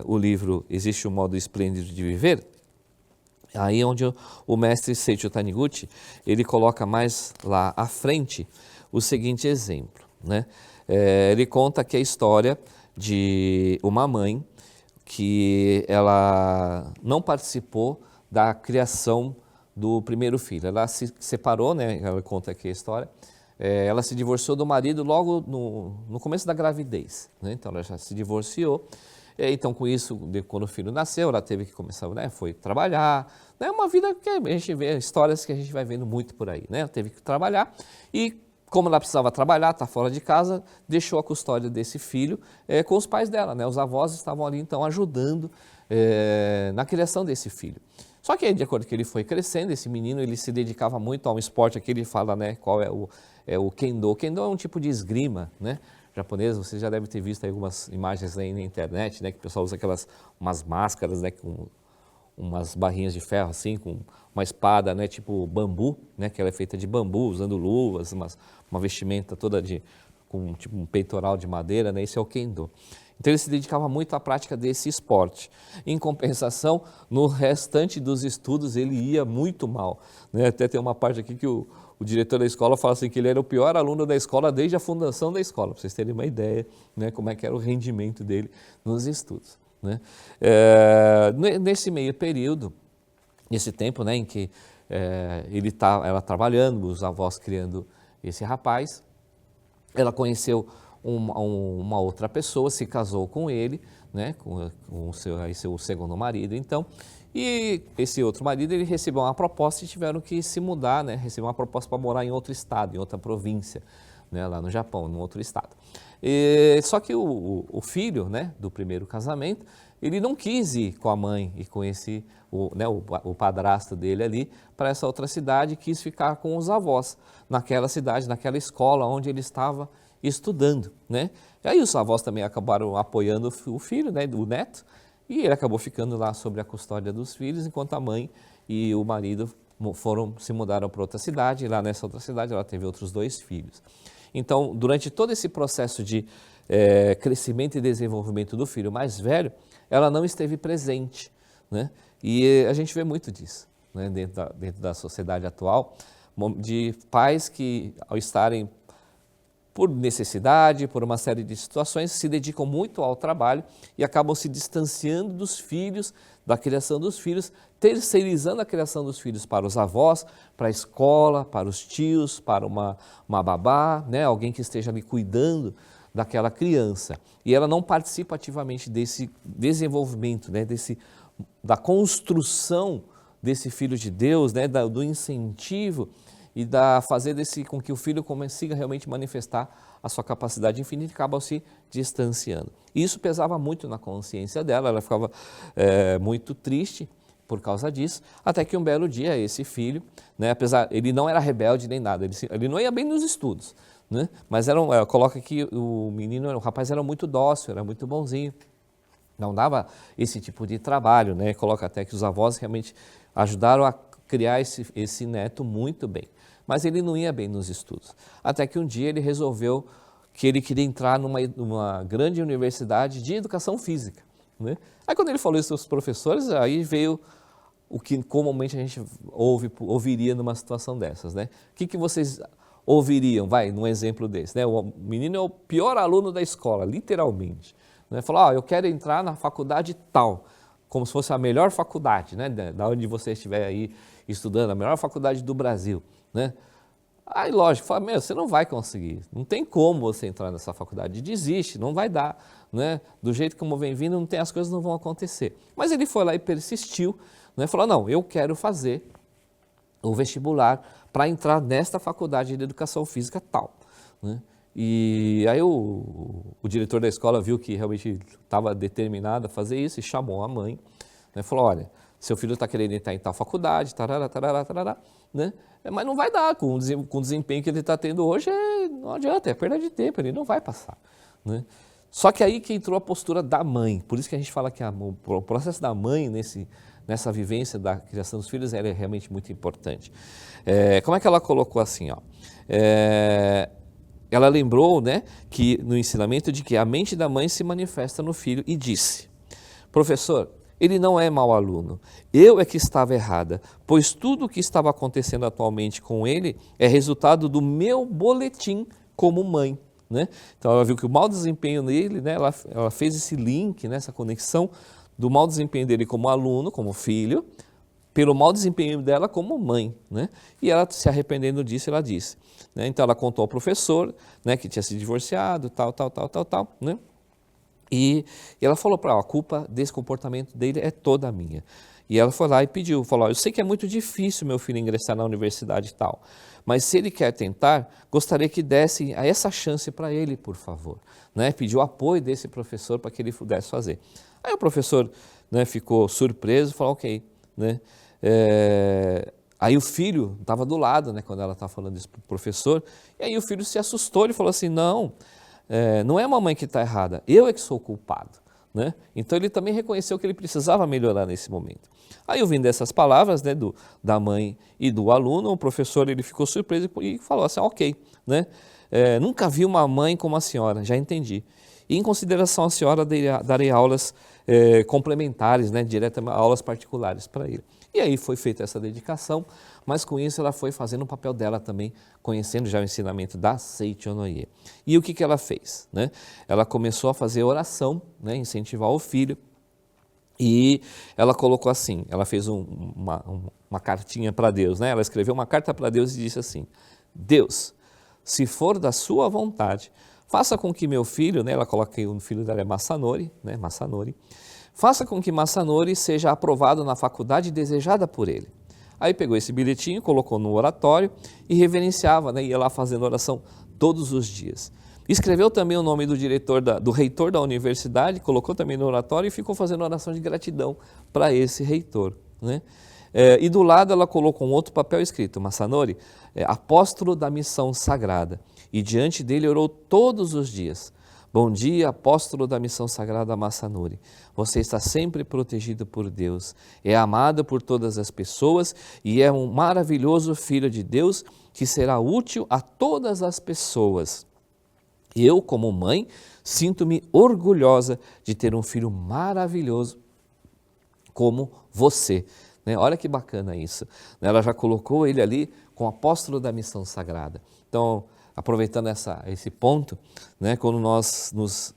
o livro Existe um Modo Esplêndido de Viver, aí onde o mestre Seiichi Taniguchi, ele coloca mais lá à frente o seguinte exemplo. Né? Ele conta aqui a história de uma mãe que ela não participou da criação do primeiro filho. Ela se separou, né? Ela conta aqui a história, ela se divorciou do marido logo no começo da gravidez. Né? Então ela já se divorciou. Então, com isso, quando o filho nasceu, ela teve que começar, né, foi trabalhar. É uma vida que a gente vê, histórias que a gente vai vendo muito por aí. Né? Ela teve que trabalhar e, como ela precisava trabalhar, está fora de casa, deixou a custódia desse filho com os pais dela. Né? Os avós estavam ali, então, ajudando na criação desse filho. Só que aí, de acordo com que ele foi crescendo, esse menino ele se dedicava muito a um esporte, aqui ele fala, né, qual é o Kendo. O Kendo é um tipo de esgrima, né, japonês. Você já deve ter visto aí algumas imagens aí na internet, né, que o pessoal usa umas máscaras, né, com umas barrinhas de ferro assim, com uma espada, né, tipo bambu, né, que ela é feita de bambu, usando luvas, uma vestimenta toda com tipo um peitoral de madeira, né, esse é o Kendo. Então ele se dedicava muito à prática desse esporte. Em compensação, no restante dos estudos ele ia muito mal, né? Até tem uma parte aqui que o diretor da escola fala assim que ele era o pior aluno da escola desde a fundação da escola, para vocês terem uma ideia, né, como é que era o rendimento dele nos estudos, né? Nesse meio período, nesse tempo, né, em que ela trabalhando, os avós criando esse rapaz, ela conheceu uma outra pessoa, se casou com ele, né, com o seu segundo marido, então, e esse outro marido, ele recebeu uma proposta e tiveram que se mudar, né, recebeu uma proposta para morar em outro estado, em outra província, né, lá no Japão, em outro estado. Só que o filho, né, do primeiro casamento, ele não quis ir com a mãe e com o padrasto dele ali para essa outra cidade, quis ficar com os avós naquela cidade, naquela escola onde ele estava estudando, né? E aí os avós também acabaram apoiando o filho, né, o neto, e ele acabou ficando lá sob a custódia dos filhos, enquanto a mãe e o marido se mudaram para outra cidade, e lá nessa outra cidade ela teve outros 2 filhos. Então, durante todo esse processo de crescimento e desenvolvimento do filho mais velho, ela não esteve presente, né? E a gente vê muito disso, né, dentro da sociedade atual, de pais que, ao estarem por necessidade, por uma série de situações, se dedicam muito ao trabalho e acabam se distanciando dos filhos, da criação dos filhos, terceirizando a criação dos filhos para os avós, para a escola, para os tios, para uma babá, né? Alguém que esteja ali cuidando daquela criança. E ela não participa ativamente desse desenvolvimento, né? Da construção desse filho de Deus, né? Do incentivo e fazer com que o filho consiga realmente manifestar a sua capacidade infinita e acaba se distanciando. E isso pesava muito na consciência dela, ela ficava muito triste por causa disso, até que um belo dia esse filho, né, ele não era rebelde nem nada, ele não ia bem nos estudos, né, mas coloca aqui o rapaz era muito dócil, era muito bonzinho, não dava esse tipo de trabalho, né, coloca até que os avós realmente ajudaram a criar esse neto muito bem. Mas ele não ia bem nos estudos. Até que um dia ele resolveu que ele queria entrar numa grande universidade de educação física, né? Aí quando ele falou isso aos professores, aí veio o que comumente a gente ouviria numa situação dessas, né? O que vocês ouviriam, num exemplo desse, né? O menino é o pior aluno da escola, literalmente, né? Falou, eu quero entrar na faculdade tal, como se fosse a melhor faculdade, né? Da onde você estiver aí estudando, a melhor faculdade do Brasil, né? Aí, lógico, fala, você não vai conseguir, não tem como você entrar nessa faculdade, desiste, não vai dar, né? Do jeito como vem vindo, as coisas não vão acontecer. Mas ele foi lá e persistiu, né? Falou, não, eu quero fazer o vestibular para entrar nesta faculdade de educação física tal, né? E aí o diretor da escola viu que realmente estava determinado a fazer isso e chamou a mãe, né? Falou, olha, seu filho está querendo entrar em tal faculdade, tarará, tarará, tarará, né? Mas não vai dar, com o desempenho que ele está tendo hoje, não adianta, é perda de tempo, ele não vai passar, né? Só que aí que entrou a postura da mãe, por isso que a gente fala que o processo da mãe nessa vivência da criação dos filhos é realmente muito importante. Como é que ela colocou assim, ó? Ela lembrou, né, que no ensinamento de que a mente da mãe se manifesta no filho e disse, professor, ele não é mau aluno, eu é que estava errada, pois tudo o que estava acontecendo atualmente com ele é resultado do meu boletim como mãe, né? Então ela viu que o mau desempenho dele, né, ela fez esse link, né, essa conexão do mau desempenho dele como aluno, como filho, pelo mau desempenho dela como mãe, né? E ela, se arrependendo disso, ela disse, né? Então ela contou ao professor, né, que tinha se divorciado, tal, né? E ela falou para ela, a culpa desse comportamento dele é toda minha. E ela foi lá e pediu, falou, eu sei que é muito difícil meu filho ingressar na universidade e tal, mas se ele quer tentar, gostaria que dessem essa chance para ele, por favor, né? Pediu apoio desse professor para que ele pudesse fazer. Aí o professor, né, ficou surpreso e falou, ok, né? Aí o filho estava do lado, né, quando ela estava falando isso para o professor, e aí o filho se assustou, ele falou assim, não é a mamãe que está errada, eu é que sou o culpado. Né? Então ele também reconheceu que ele precisava melhorar nesse momento. Aí ouvindo essas palavras, né, da mãe e do aluno, o professor ele ficou surpreso e falou assim, ok, né? Nunca vi uma mãe como a senhora, já entendi. E em consideração a senhora darei aulas complementares, né, diretamente aulas particulares para ele. E aí foi feita essa dedicação, mas com isso ela foi fazendo o papel dela também, conhecendo já o ensinamento da Seiichi Onoye. E o que ela fez? Né? Ela começou a fazer oração, né, incentivar o filho, e ela colocou assim, ela fez uma cartinha para Deus, né? Ela escreveu uma carta para Deus e disse assim, Deus, se for da sua vontade, faça com que meu filho, né, ela coloca o filho dela é Masanori, né, Masanori, faça com que Masanori seja aprovado na faculdade desejada por ele. Aí pegou esse bilhetinho, colocou no oratório e reverenciava, né, ia lá fazendo oração todos os dias. Escreveu também o nome do diretor, do reitor da universidade, colocou também no oratório e ficou fazendo oração de gratidão para esse reitor. Né? E do lado ela colocou um outro papel escrito, Masanori, apóstolo da missão sagrada. E diante dele orou todos os dias. Bom dia, apóstolo da missão sagrada Masanori. Você está sempre protegido por Deus, é amado por todas as pessoas e é um maravilhoso filho de Deus que será útil a todas as pessoas. Eu, como mãe, sinto-me orgulhosa de ter um filho maravilhoso como você. Né? Olha que bacana isso. Ela já colocou ele ali como apóstolo da missão sagrada. Então, aproveitando esse ponto, né, quando nós nos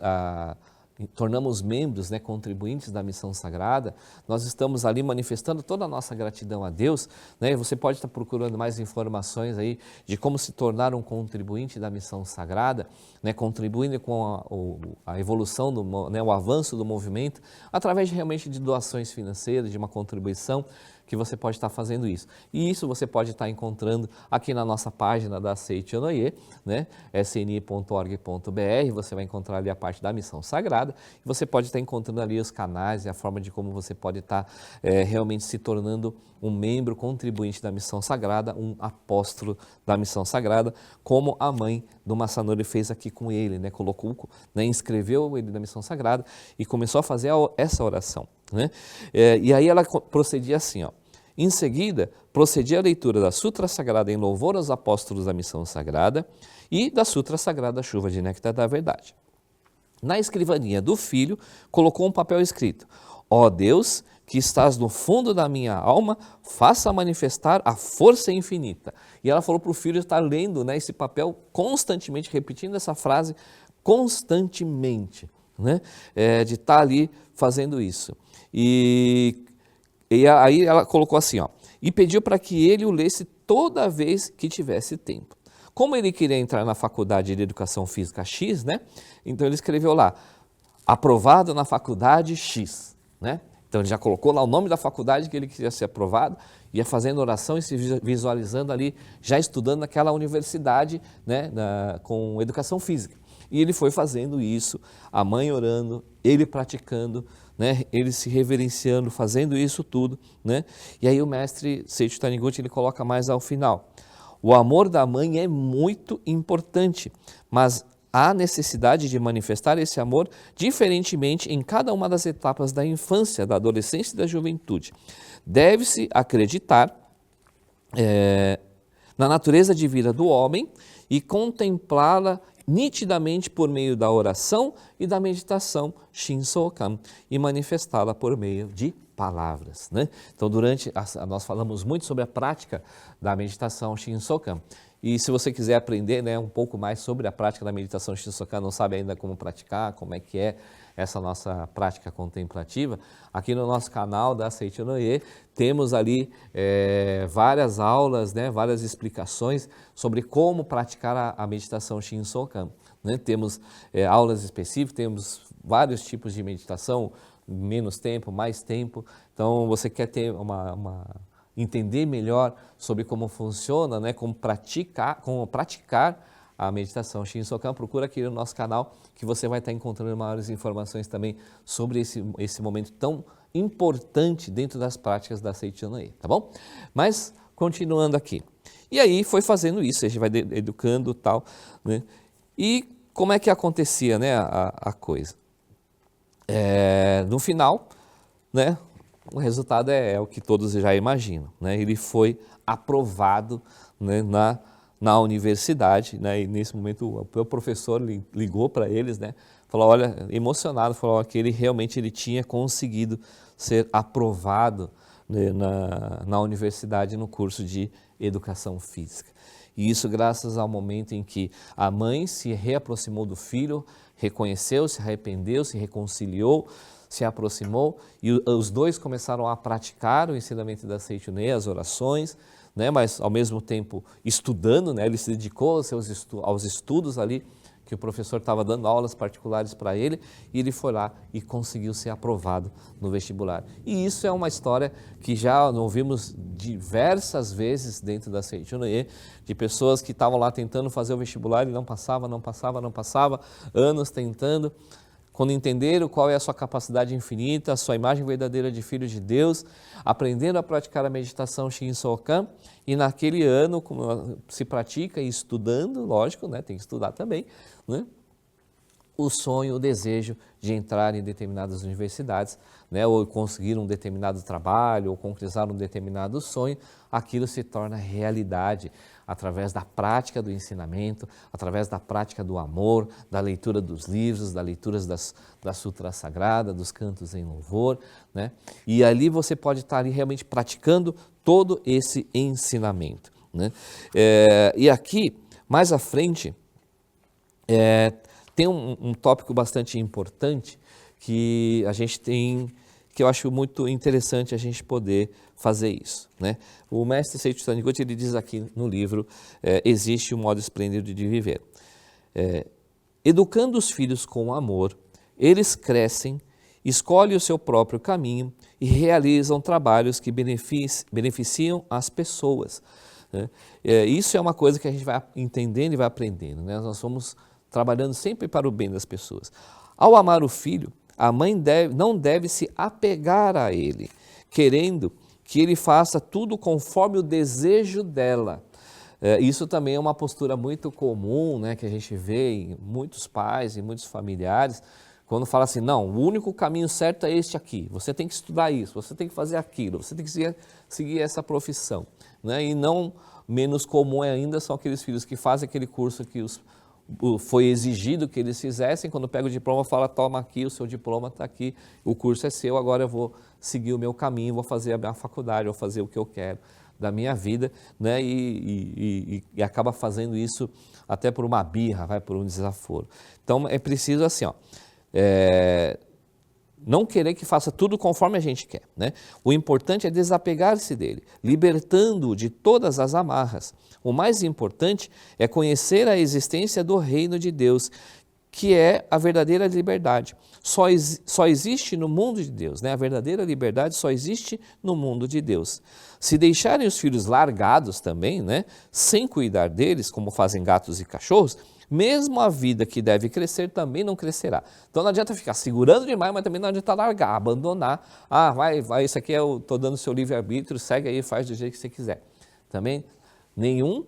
tornamos membros, né, contribuintes da missão sagrada, nós estamos ali manifestando toda a nossa gratidão a Deus. Né, você pode estar procurando mais informações aí de como se tornar um contribuinte da missão sagrada, né, contribuindo com a evolução, né, o avanço do movimento, através realmente de doações financeiras, de uma contribuição, que você pode estar fazendo isso. E isso você pode estar encontrando aqui na nossa página da Seiichi Onoye, né? sni.org.br, você vai encontrar ali a parte da missão sagrada, e você pode estar encontrando ali os canais e a forma de como você pode estar realmente se tornando um membro contribuinte da missão sagrada, um apóstolo da missão sagrada, como a mãe do Masanori fez aqui com ele, né? Colocou, né? Inscreveu ele na missão sagrada e começou a fazer essa oração. Né? E aí ela procedia assim, ó. Em seguida, procedia a leitura da Sutra Sagrada em louvor aos apóstolos da missão sagrada e da Sutra Sagrada Chuva de Néctar da Verdade. Na escrivaninha do filho, colocou um papel escrito, ó Deus, que estás no fundo da minha alma, faça manifestar a força infinita. E ela falou para o filho estar lendo, né, esse papel constantemente, repetindo essa frase constantemente, né, de estar ali fazendo isso. E aí ela colocou assim, ó, e pediu para que ele o lesse toda vez que tivesse tempo. Como ele queria entrar na faculdade de Educação Física X, né? Então ele escreveu lá, aprovado na faculdade X, né? Então ele já colocou lá o nome da faculdade que ele queria ser aprovado, ia fazendo oração e se visualizando ali, já estudando naquela universidade, né? Com Educação Física. E ele foi fazendo isso, a mãe orando, ele praticando, né, ele se reverenciando, fazendo isso tudo, né? E aí o mestre Seiichi Taniguchi ele coloca mais ao final. O amor da mãe é muito importante, mas há necessidade de manifestar esse amor diferentemente em cada uma das etapas da infância, da adolescência e da juventude. Deve-se acreditar na natureza divina do homem e contemplá-la nitidamente por meio da oração e da meditação Shinsokan e manifestá-la por meio de palavras. Né? Então, nós falamos muito sobre a prática da meditação Shinsokan. E se você quiser aprender, né, um pouco mais sobre a prática da meditação Shinsokan, não sabe ainda como praticar, como é que é essa nossa prática contemplativa, aqui no nosso canal da Seiichi Onoye temos ali várias aulas, né, várias explicações sobre como praticar a meditação Shinsokan. Né? Temos aulas específicas, temos vários tipos de meditação, menos tempo, mais tempo. Então, você quer ter entender melhor sobre como funciona, né, como praticar a meditação Shinsokan, procura aqui no nosso canal que você vai estar encontrando maiores informações também sobre esse momento tão importante dentro das práticas da Seicho no E, tá bom? Mas, continuando aqui. E aí foi fazendo isso, a gente vai educando e tal, né? E como é que acontecia, né, a coisa? No final, né, o resultado é o que todos já imaginam, né? Ele foi aprovado, né, na universidade, né? E nesse momento o professor ligou para eles, né? Falou, olha, emocionado, falou que ele realmente tinha conseguido ser aprovado, né, na universidade no curso de Educação Física. E isso graças ao momento em que a mãe se reaproximou do filho, reconheceu, se arrependeu, se reconciliou, se aproximou e os dois começaram a praticar o ensinamento da Seicho no E, as orações, né, mas ao mesmo tempo estudando, né, ele se dedicou aos estudos ali, que o professor estava dando aulas particulares para ele, e ele foi lá e conseguiu ser aprovado no vestibular. E isso é uma história que já ouvimos diversas vezes dentro da Seicho no E, de pessoas que estavam lá tentando fazer o vestibular e não passava, anos tentando. Quando entenderam qual é a sua capacidade infinita, a sua imagem verdadeira de filho de Deus, aprendendo a praticar a meditação Shinsokan, e naquele ano, como se pratica e estudando, lógico, né, tem que estudar também, né, o sonho, o desejo de entrar em determinadas universidades, né, ou conseguir um determinado trabalho, ou concretizar um determinado sonho, aquilo se torna realidade através da prática do ensinamento, através da prática do amor, da leitura dos livros, da leitura das sutras sagradas, dos cantos em louvor, né? E ali você pode estar ali realmente praticando todo esse ensinamento, né? E aqui, mais à frente, tem um tópico bastante importante que a gente tem, que eu acho muito interessante a gente poder fazer isso, né? O mestre Seiichi Taniguchi, ele diz aqui no livro, existe um modo esplêndido de viver. Educando os filhos com amor, eles crescem, escolhem o seu próprio caminho e realizam trabalhos que beneficiam as pessoas, né? Isso é uma coisa que a gente vai entendendo e vai aprendendo, né? Nós vamos trabalhando sempre para o bem das pessoas. Ao amar o filho, a mãe não deve se apegar a ele, querendo que ele faça tudo conforme o desejo dela. Isso também é uma postura muito comum, né, que a gente vê em muitos pais e muitos familiares, quando fala assim, não, o único caminho certo é este aqui, você tem que estudar isso, você tem que fazer aquilo, você tem que seguir essa profissão, né? E não menos comum ainda são aqueles filhos que fazem aquele curso que foi exigido que eles fizessem, quando pega o diploma, fala, toma aqui, o seu diploma está aqui, o curso é seu, agora eu vou seguir o meu caminho, vou fazer a minha faculdade, vou fazer o que eu quero da minha vida, né? E acaba fazendo isso até por uma birra, por um desaforo. Então é preciso assim, não querer que faça tudo conforme a gente quer, né? O importante é desapegar-se dele, libertando-o de todas as amarras. O mais importante é conhecer a existência do reino de Deus, que é a verdadeira liberdade. Só existe no mundo de Deus, né? A verdadeira liberdade só existe no mundo de Deus. Se deixarem os filhos largados também, né, sem cuidar deles, como fazem gatos e cachorros, mesmo a vida que deve crescer também não crescerá. Então não adianta ficar segurando demais, mas também não adianta largar, abandonar. Vai, isso aqui eu estou dando o seu livre-arbítrio, segue aí, faz do jeito que você quiser. Também nenhum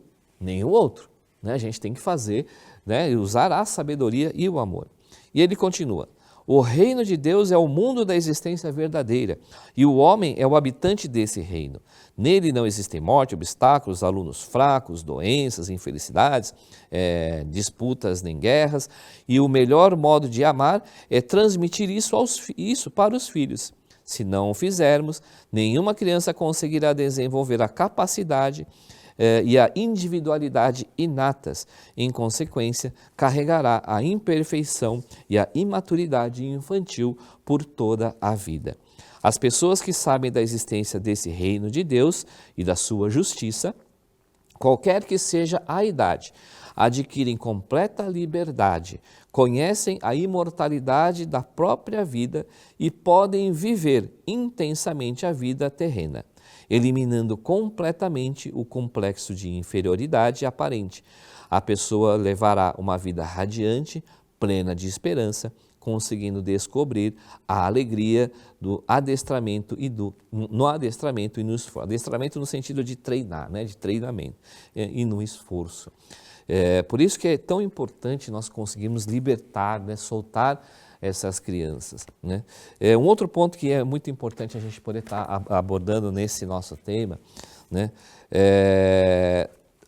outro, né? A gente tem que fazer, né, usar a sabedoria e o amor. E ele continua, o reino de Deus é o mundo da existência verdadeira e o homem é o habitante desse reino. Nele não existem morte, obstáculos, alunos fracos, doenças, infelicidades, disputas nem guerras, e o melhor modo de amar é transmitir isso para os filhos. Se não o fizermos, nenhuma criança conseguirá desenvolver a capacidade e a individualidade inatas. Em consequência, carregará a imperfeição e a imaturidade infantil por toda a vida. As pessoas que sabem da existência desse reino de Deus e da sua justiça, qualquer que seja a idade, adquirem completa liberdade, conhecem a imortalidade da própria vida e podem viver intensamente a vida terrena, eliminando completamente o complexo de inferioridade aparente. a pessoa levará uma vida radiante, plena de esperança, conseguindo descobrir a alegria do adestramento no adestramento e no esforço. Adestramento no sentido de treinar, né, de treinamento, e no esforço. Por isso que é tão importante nós conseguirmos libertar, né, soltar essas crianças, né? Um outro ponto que é muito importante a gente poder estar abordando nesse nosso tema, né,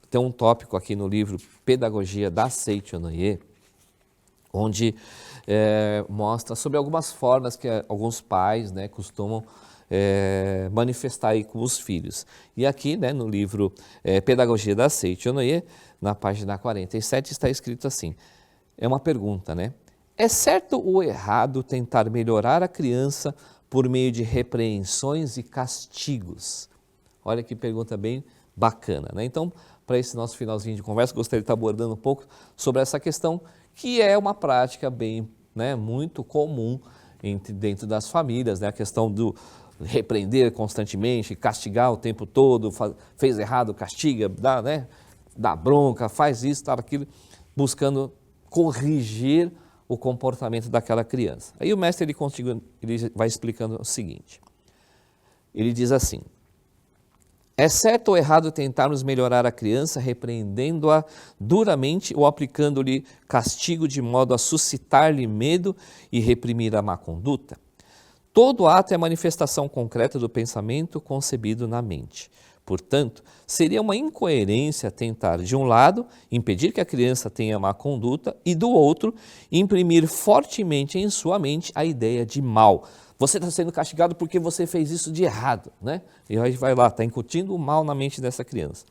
tem um tópico aqui no livro Pedagogia da Seicho-no-ie, onde mostra sobre algumas formas que alguns pais, né, costumam manifestar aí com os filhos. E aqui, né, no livro Pedagogia da Seicho-no-ie, na página 47, está escrito assim, é uma pergunta, né? É certo ou errado tentar melhorar a criança por meio de repreensões e castigos? Olha que pergunta bem bacana, né? Então, para esse nosso finalzinho de conversa, gostaria de estar abordando um pouco sobre essa questão, que é uma prática bem, né, muito comum dentro das famílias, né? A questão do repreender constantemente, castigar o tempo todo, fez errado, castiga, dá bronca, faz isso, tal, aquilo, buscando corrigir o comportamento daquela criança. Aí o mestre ele vai explicando o seguinte, ele diz assim, é certo ou errado tentarmos melhorar a criança repreendendo-a duramente ou aplicando-lhe castigo de modo a suscitar-lhe medo e reprimir a má conduta? Todo ato é manifestação concreta do pensamento concebido na mente. Portanto, seria uma incoerência tentar, de um lado, impedir que a criança tenha má conduta e, do outro, imprimir fortemente em sua mente a ideia de mal. Você está sendo castigado porque você fez isso de errado, né? E aí vai lá, está incutindo o mal na mente dessa criança.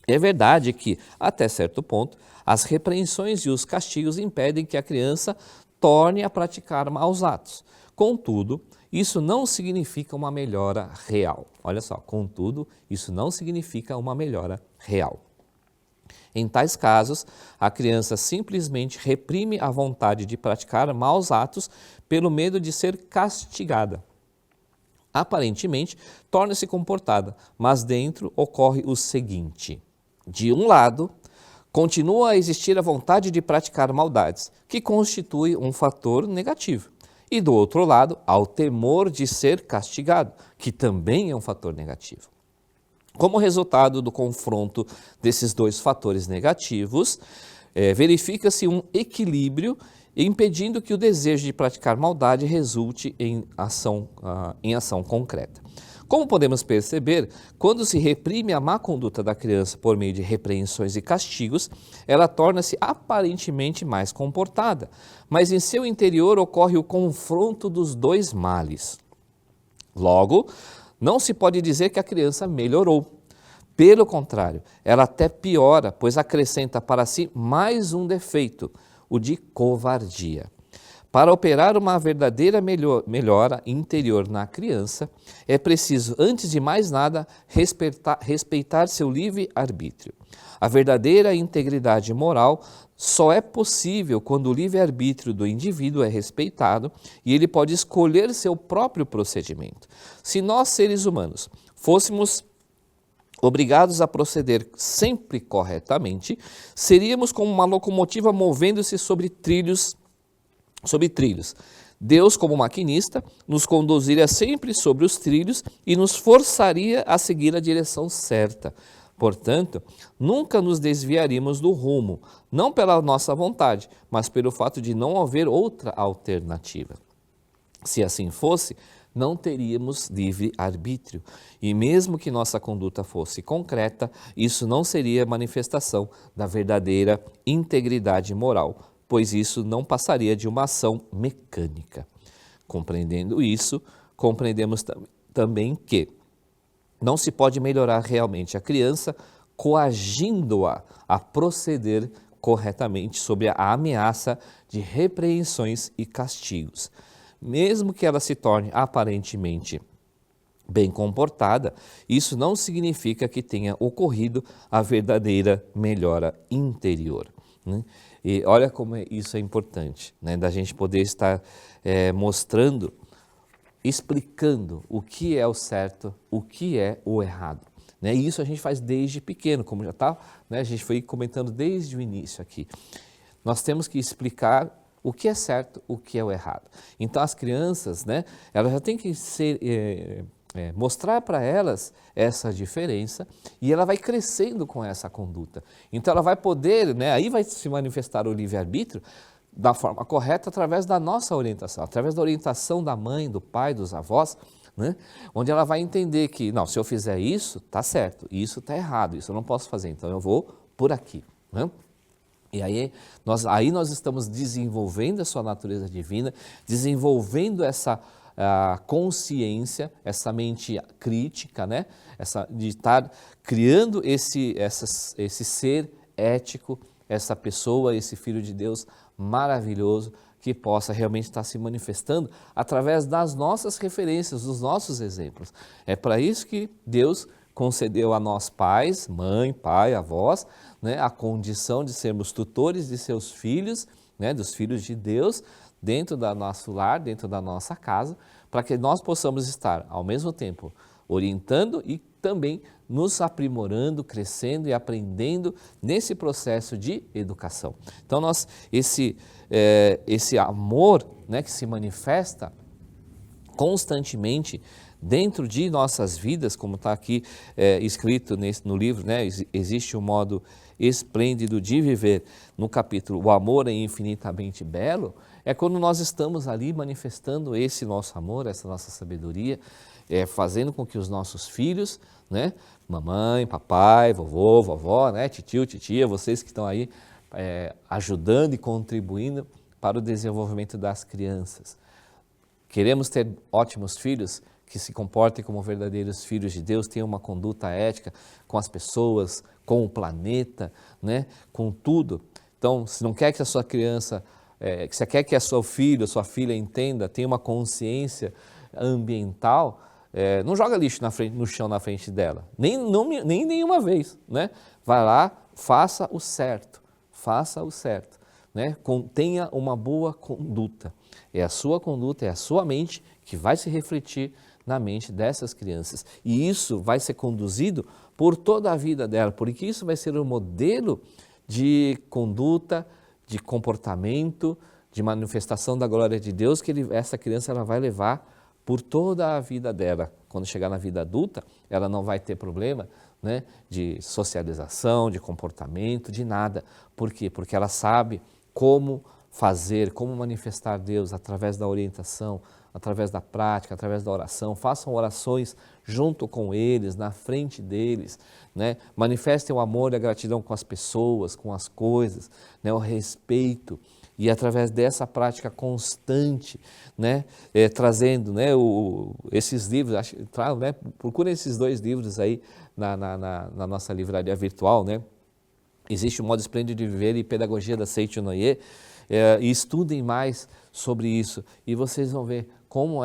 É verdade que, até certo ponto, as repreensões e os castigos impedem que a criança torne a praticar maus atos. Contudo, isso não significa uma melhora real. Olha só, contudo, isso não significa uma melhora real. Em tais casos, a criança simplesmente reprime a vontade de praticar maus atos pelo medo de ser castigada. Aparentemente, torna-se comportada, mas dentro ocorre o seguinte. De um lado, continua a existir a vontade de praticar maldades, que constitui um fator negativo. E do outro lado, há o temor de ser castigado, que também é um fator negativo. Como resultado do confronto desses dois fatores negativos, verifica-se um equilíbrio impedindo que o desejo de praticar maldade resulte em ação concreta. Como podemos perceber, quando se reprime a má conduta da criança por meio de repreensões e castigos, ela torna-se aparentemente mais comportada, mas em seu interior ocorre o confronto dos dois males. Logo, não se pode dizer que a criança melhorou. Pelo contrário, ela até piora, pois acrescenta para si mais um defeito, o de covardia. Para operar uma verdadeira melhora interior na criança, é preciso, antes de mais nada, respeitar seu livre-arbítrio. A verdadeira integridade moral só é possível quando o livre-arbítrio do indivíduo é respeitado e ele pode escolher seu próprio procedimento. Se nós, seres humanos, fôssemos obrigados a proceder sempre corretamente, seríamos como uma locomotiva movendo-se sobre trilhos. Deus, como maquinista, nos conduziria sempre sobre os trilhos e nos forçaria a seguir a direção certa. Portanto, nunca nos desviaríamos do rumo, não pela nossa vontade, mas pelo fato de não haver outra alternativa. Se assim fosse, não teríamos livre-arbítrio. E mesmo que nossa conduta fosse concreta, isso não seria manifestação da verdadeira integridade moral, pois isso não passaria de uma ação mecânica. Compreendendo isso, compreendemos também que não se pode melhorar realmente a criança coagindo-a a proceder corretamente sob a ameaça de repreensões e castigos. Mesmo que ela se torne aparentemente bem comportada, isso não significa que tenha ocorrido a verdadeira melhora interior, né? E olha como isso é importante, né? Da gente poder estar mostrando, explicando o que é o certo, o que é o errado. né? E isso a gente faz desde pequeno, como já está, né? A gente foi comentando desde o início aqui. Nós temos que explicar o que é certo, o que é o errado. Então as crianças, né, elas já têm que mostrar para elas essa diferença e ela vai crescendo com essa conduta. Então ela vai poder, né, aí vai se manifestar o livre-arbítrio da forma correta através da nossa orientação, através da orientação da mãe, do pai, dos avós, né, onde ela vai entender que, não, se eu fizer isso, está certo, isso está errado, isso eu não posso fazer, então eu vou por aqui, né? E aí nós estamos desenvolvendo a sua natureza divina, desenvolvendo essa consciência, essa mente crítica, né? De estar criando esse ser ético, essa pessoa, esse Filho de Deus maravilhoso, que possa realmente estar se manifestando através das nossas referências, dos nossos exemplos. É para isso que Deus concedeu a nós pais, mãe, pai, avós, né, a condição de sermos tutores de seus filhos, né, dos filhos de Deus, dentro do nosso lar, dentro da nossa casa, para que nós possamos estar, ao mesmo tempo, orientando e também nos aprimorando, crescendo e aprendendo nesse processo de educação. Então, esse amor, né, que se manifesta constantemente dentro de nossas vidas, como está aqui escrito no livro, né, existe um modo esplêndido de viver, no capítulo O Amor é Infinitamente Belo, é quando nós estamos ali manifestando esse nosso amor, essa nossa sabedoria, fazendo com que os nossos filhos, né, mamãe, papai, vovô, vovó, né, titio, titia, vocês que estão aí ajudando e contribuindo para o desenvolvimento das crianças. Queremos ter ótimos filhos que se comportem como verdadeiros filhos de Deus, tenham uma conduta ética com as pessoas, com o planeta, né, com tudo. Então, se não quer que a sua criança, se você quer que a seu filho, a sua filha entenda, tenha uma consciência ambiental, não joga lixo no chão na frente dela, nem nenhuma vez, né? Vai lá, faça o certo, né? Tenha uma boa conduta. É a sua conduta, é a sua mente que vai se refletir na mente dessas crianças. E isso vai ser conduzido por toda a vida dela, porque isso vai ser um modelo de conduta, de comportamento, de manifestação da glória de Deus que essa criança ela vai levar por toda a vida dela. Quando chegar na vida adulta, ela não vai ter problema, né, de socialização, de comportamento, de nada. Por quê? Porque ela sabe como fazer, como manifestar Deus através da orientação, através da prática, através da oração. Façam orações junto com eles, na frente deles, né? Manifestem o amor e a gratidão com as pessoas, com as coisas, né? O respeito. E através dessa prática constante, né? Trazendo, né? Esses livros, né? Procurem esses 2 livros aí na nossa livraria virtual, né? Existe o Modo Esplêndido de Viver e Pedagogia da Seiichi Noye, e estudem mais sobre isso e vocês vão ver como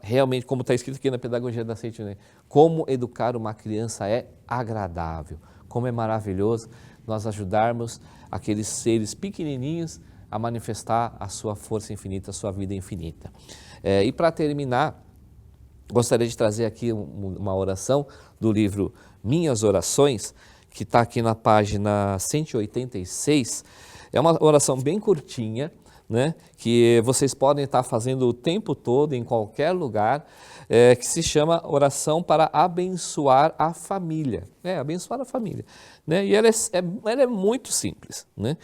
realmente, como está escrito aqui na Pedagogia da Seiichi Noye, como educar uma criança é agradável, como é maravilhoso nós ajudarmos aqueles seres pequenininhos a manifestar a sua força infinita, a sua vida infinita. E para terminar, gostaria de trazer aqui uma oração do livro Minhas Orações, que está aqui na página 186, é uma oração bem curtinha, né, que vocês podem estar fazendo o tempo todo, em qualquer lugar, que se chama Oração para Abençoar a Família. Abençoar a família. Né, e ela é muito simples. Né,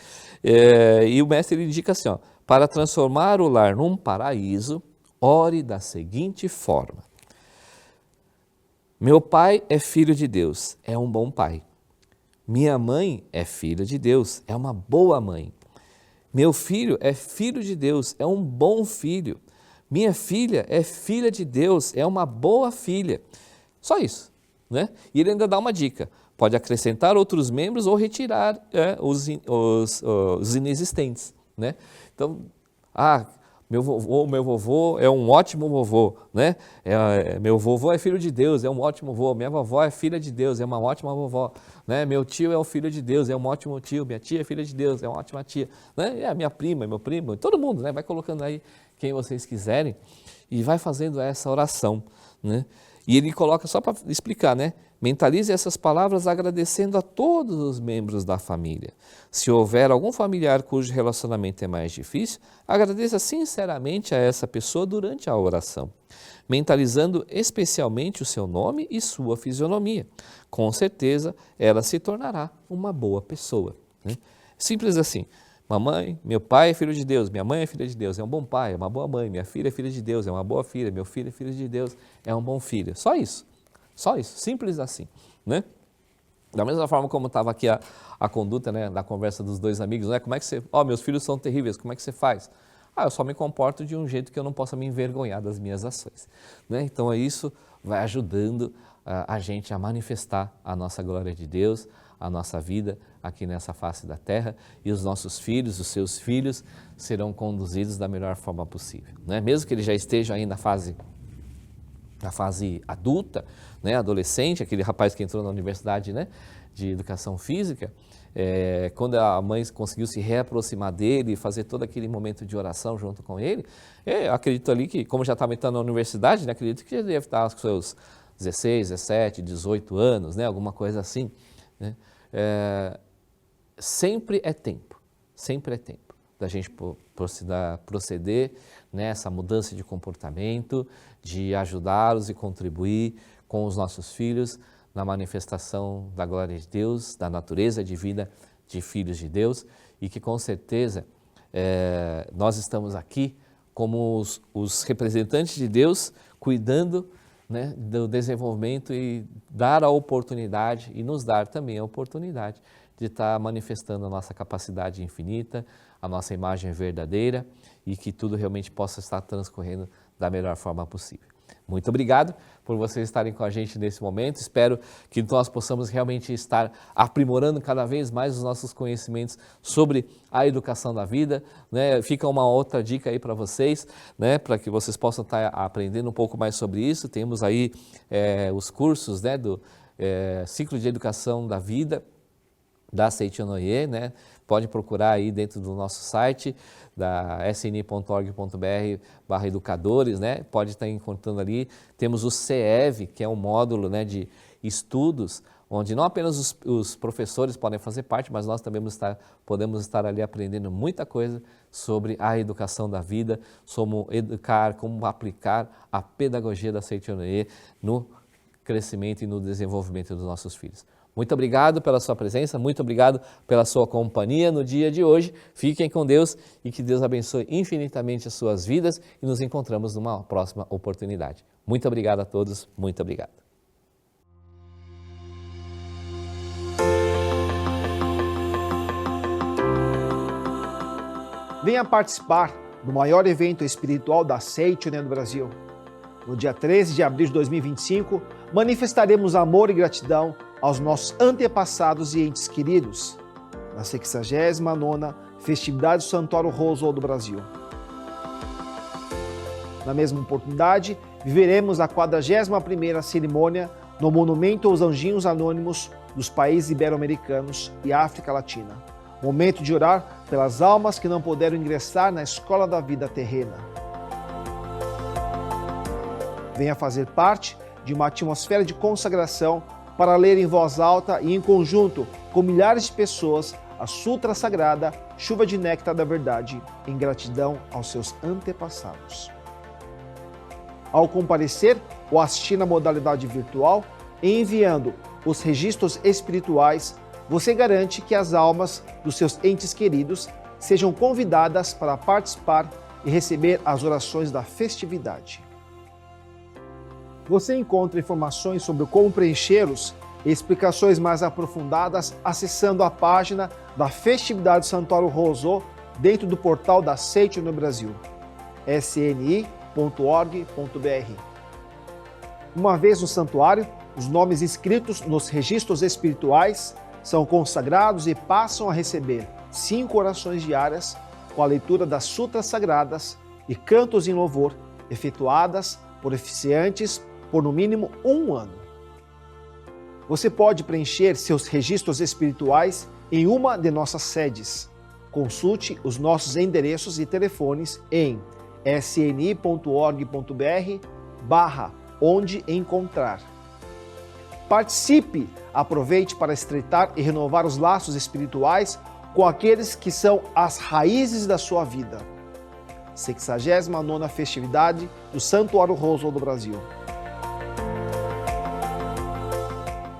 e o mestre ele indica assim, ó, para transformar o lar num paraíso, ore da seguinte forma. Meu pai é filho de Deus, é um bom pai. Minha mãe é filha de Deus, é uma boa mãe. Meu filho é filho de Deus, é um bom filho. Minha filha é filha de Deus, é uma boa filha. Só isso, né? E ele ainda dá uma dica, pode acrescentar outros membros ou retirar os inexistentes, né? Então, meu vovô é um ótimo vovô, né? Meu vovô é filho de Deus, é um ótimo vovô. Minha vovó é filha de Deus, é uma ótima vovó, né? Meu tio é um filho de Deus, é um ótimo tio. Minha tia é filha de Deus, é uma ótima tia, né? Minha prima, meu primo, todo mundo, né? Vai colocando aí quem vocês quiserem e vai fazendo essa oração, né? E ele coloca só para explicar, né? Mentalize essas palavras agradecendo a todos os membros da família. Se houver algum familiar cujo relacionamento é mais difícil, agradeça sinceramente a essa pessoa durante a oração, mentalizando especialmente o seu nome e sua fisionomia. Com certeza, ela se tornará uma boa pessoa, né? Simples assim. Mamãe, meu pai é filho de Deus, minha mãe é filha de Deus, é um bom pai, é uma boa mãe, minha filha é filha de Deus, é uma boa filha, meu filho é filho de Deus, é um bom filho. Só isso, simples assim, né? Da mesma forma como estava aqui a conduta, né, da conversa dos dois amigos, né? Como é que você, meus filhos são terríveis, como é que você faz? Eu só me comporto de um jeito que eu não possa me envergonhar das minhas ações, né? Então isso vai ajudando a gente a manifestar a nossa glória de Deus, a nossa vida aqui nessa face da terra, e os nossos filhos, os seus filhos, serão conduzidos da melhor forma possível, né? Mesmo que eles já estejam aí na fase adulta, né, adolescente, aquele rapaz que entrou na universidade, né, de educação física, quando a mãe conseguiu se reaproximar dele e fazer todo aquele momento de oração junto com ele, eu acredito ali que, como já estava entrando na universidade, né, acredito que ele deve estar com seus 16, 17, 18 anos, né, alguma coisa assim, né? Sempre é tempo da gente proceder nessa mudança de comportamento, de ajudá-los e contribuir com os nossos filhos na manifestação da glória de Deus, da natureza de vida de filhos de Deus, e que com certeza nós estamos aqui como os representantes de Deus, cuidando, né, do desenvolvimento e dar a oportunidade, e nos dar também a oportunidade de estar manifestando a nossa capacidade infinita, a nossa imagem verdadeira, e que tudo realmente possa estar transcorrendo da melhor forma possível. Muito obrigado por vocês estarem com a gente nesse momento. Espero que nós possamos realmente estar aprimorando cada vez mais os nossos conhecimentos sobre a educação da vida, né? Fica uma outra dica aí para vocês, né? Para que vocês possam estar aprendendo um pouco mais sobre isso. Temos aí os cursos, né, do ciclo de educação da vida da Seichonoye, né? Pode procurar aí dentro do nosso site, da sni.org.br/educadores, né? Pode estar encontrando ali. Temos o CEV, que é um módulo, né, de estudos, onde não apenas os professores podem fazer parte, mas nós também podemos estar ali aprendendo muita coisa sobre a educação da vida, como educar, como aplicar a pedagogia da Seichonoye no crescimento e no desenvolvimento dos nossos filhos. Muito obrigado pela sua presença, muito obrigado pela sua companhia no dia de hoje. Fiquem com Deus e que Deus abençoe infinitamente as suas vidas, e nos encontramos numa próxima oportunidade. Muito obrigado a todos, muito obrigado. Venha participar do maior evento espiritual da Seichonoye no Brasil. No dia 13 de abril de 2025, manifestaremos amor e gratidão aos nossos antepassados e entes queridos, na 69ª Festividade do Santuário Rosô do Brasil. Na mesma oportunidade, viveremos a 41ª cerimônia no Monumento aos Anjinhos Anônimos dos países ibero-americanos e África Latina. Momento de orar pelas almas que não puderam ingressar na escola da vida terrena. Venha fazer parte de uma atmosfera de consagração para ler em voz alta e em conjunto com milhares de pessoas a Sutra Sagrada, Chuva de Néctar da Verdade, em gratidão aos seus antepassados. Ao comparecer ou assistir na modalidade virtual, enviando os registros espirituais, você garante que as almas dos seus entes queridos sejam convidadas para participar e receber as orações da festividade. Você encontra informações sobre como preenchê-los e explicações mais aprofundadas acessando a página da Festividade do Santuário Rosô dentro do portal da Seichonoye Brasil, sni.org.br. Uma vez no santuário, os nomes inscritos nos registros espirituais são consagrados e passam a receber 5 orações diárias com a leitura das sutras sagradas e cantos em louvor, efetuadas por oficiantes por no mínimo 1 ano. Você pode preencher seus registros espirituais em uma de nossas sedes. Consulte os nossos endereços e telefones em sni.org.br/onde encontrar. Participe, aproveite para estreitar e renovar os laços espirituais com aqueles que são as raízes da sua vida. 69ª festividade do Santuário Roswell do Brasil.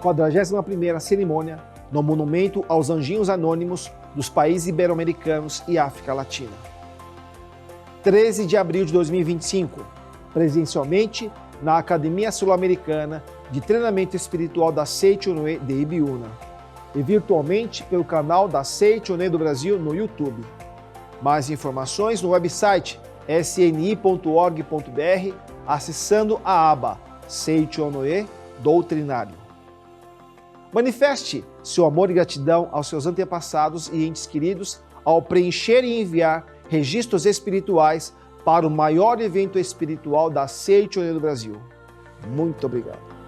41ª cerimônia no Monumento aos Anjinhos Anônimos dos países ibero-americanos e África Latina. 13 de abril de 2025, presencialmente na Academia Sul-Americana de Treinamento Espiritual da Seichonoye de Ibiúna e virtualmente pelo canal da Seichonoye do Brasil no YouTube. Mais informações no website sni.org.br, acessando a aba Seichonoye Doutrinário. Manifeste seu amor e gratidão aos seus antepassados e entes queridos ao preencher e enviar registros espirituais para o maior evento espiritual da Seichonoye do Brasil. Muito obrigado.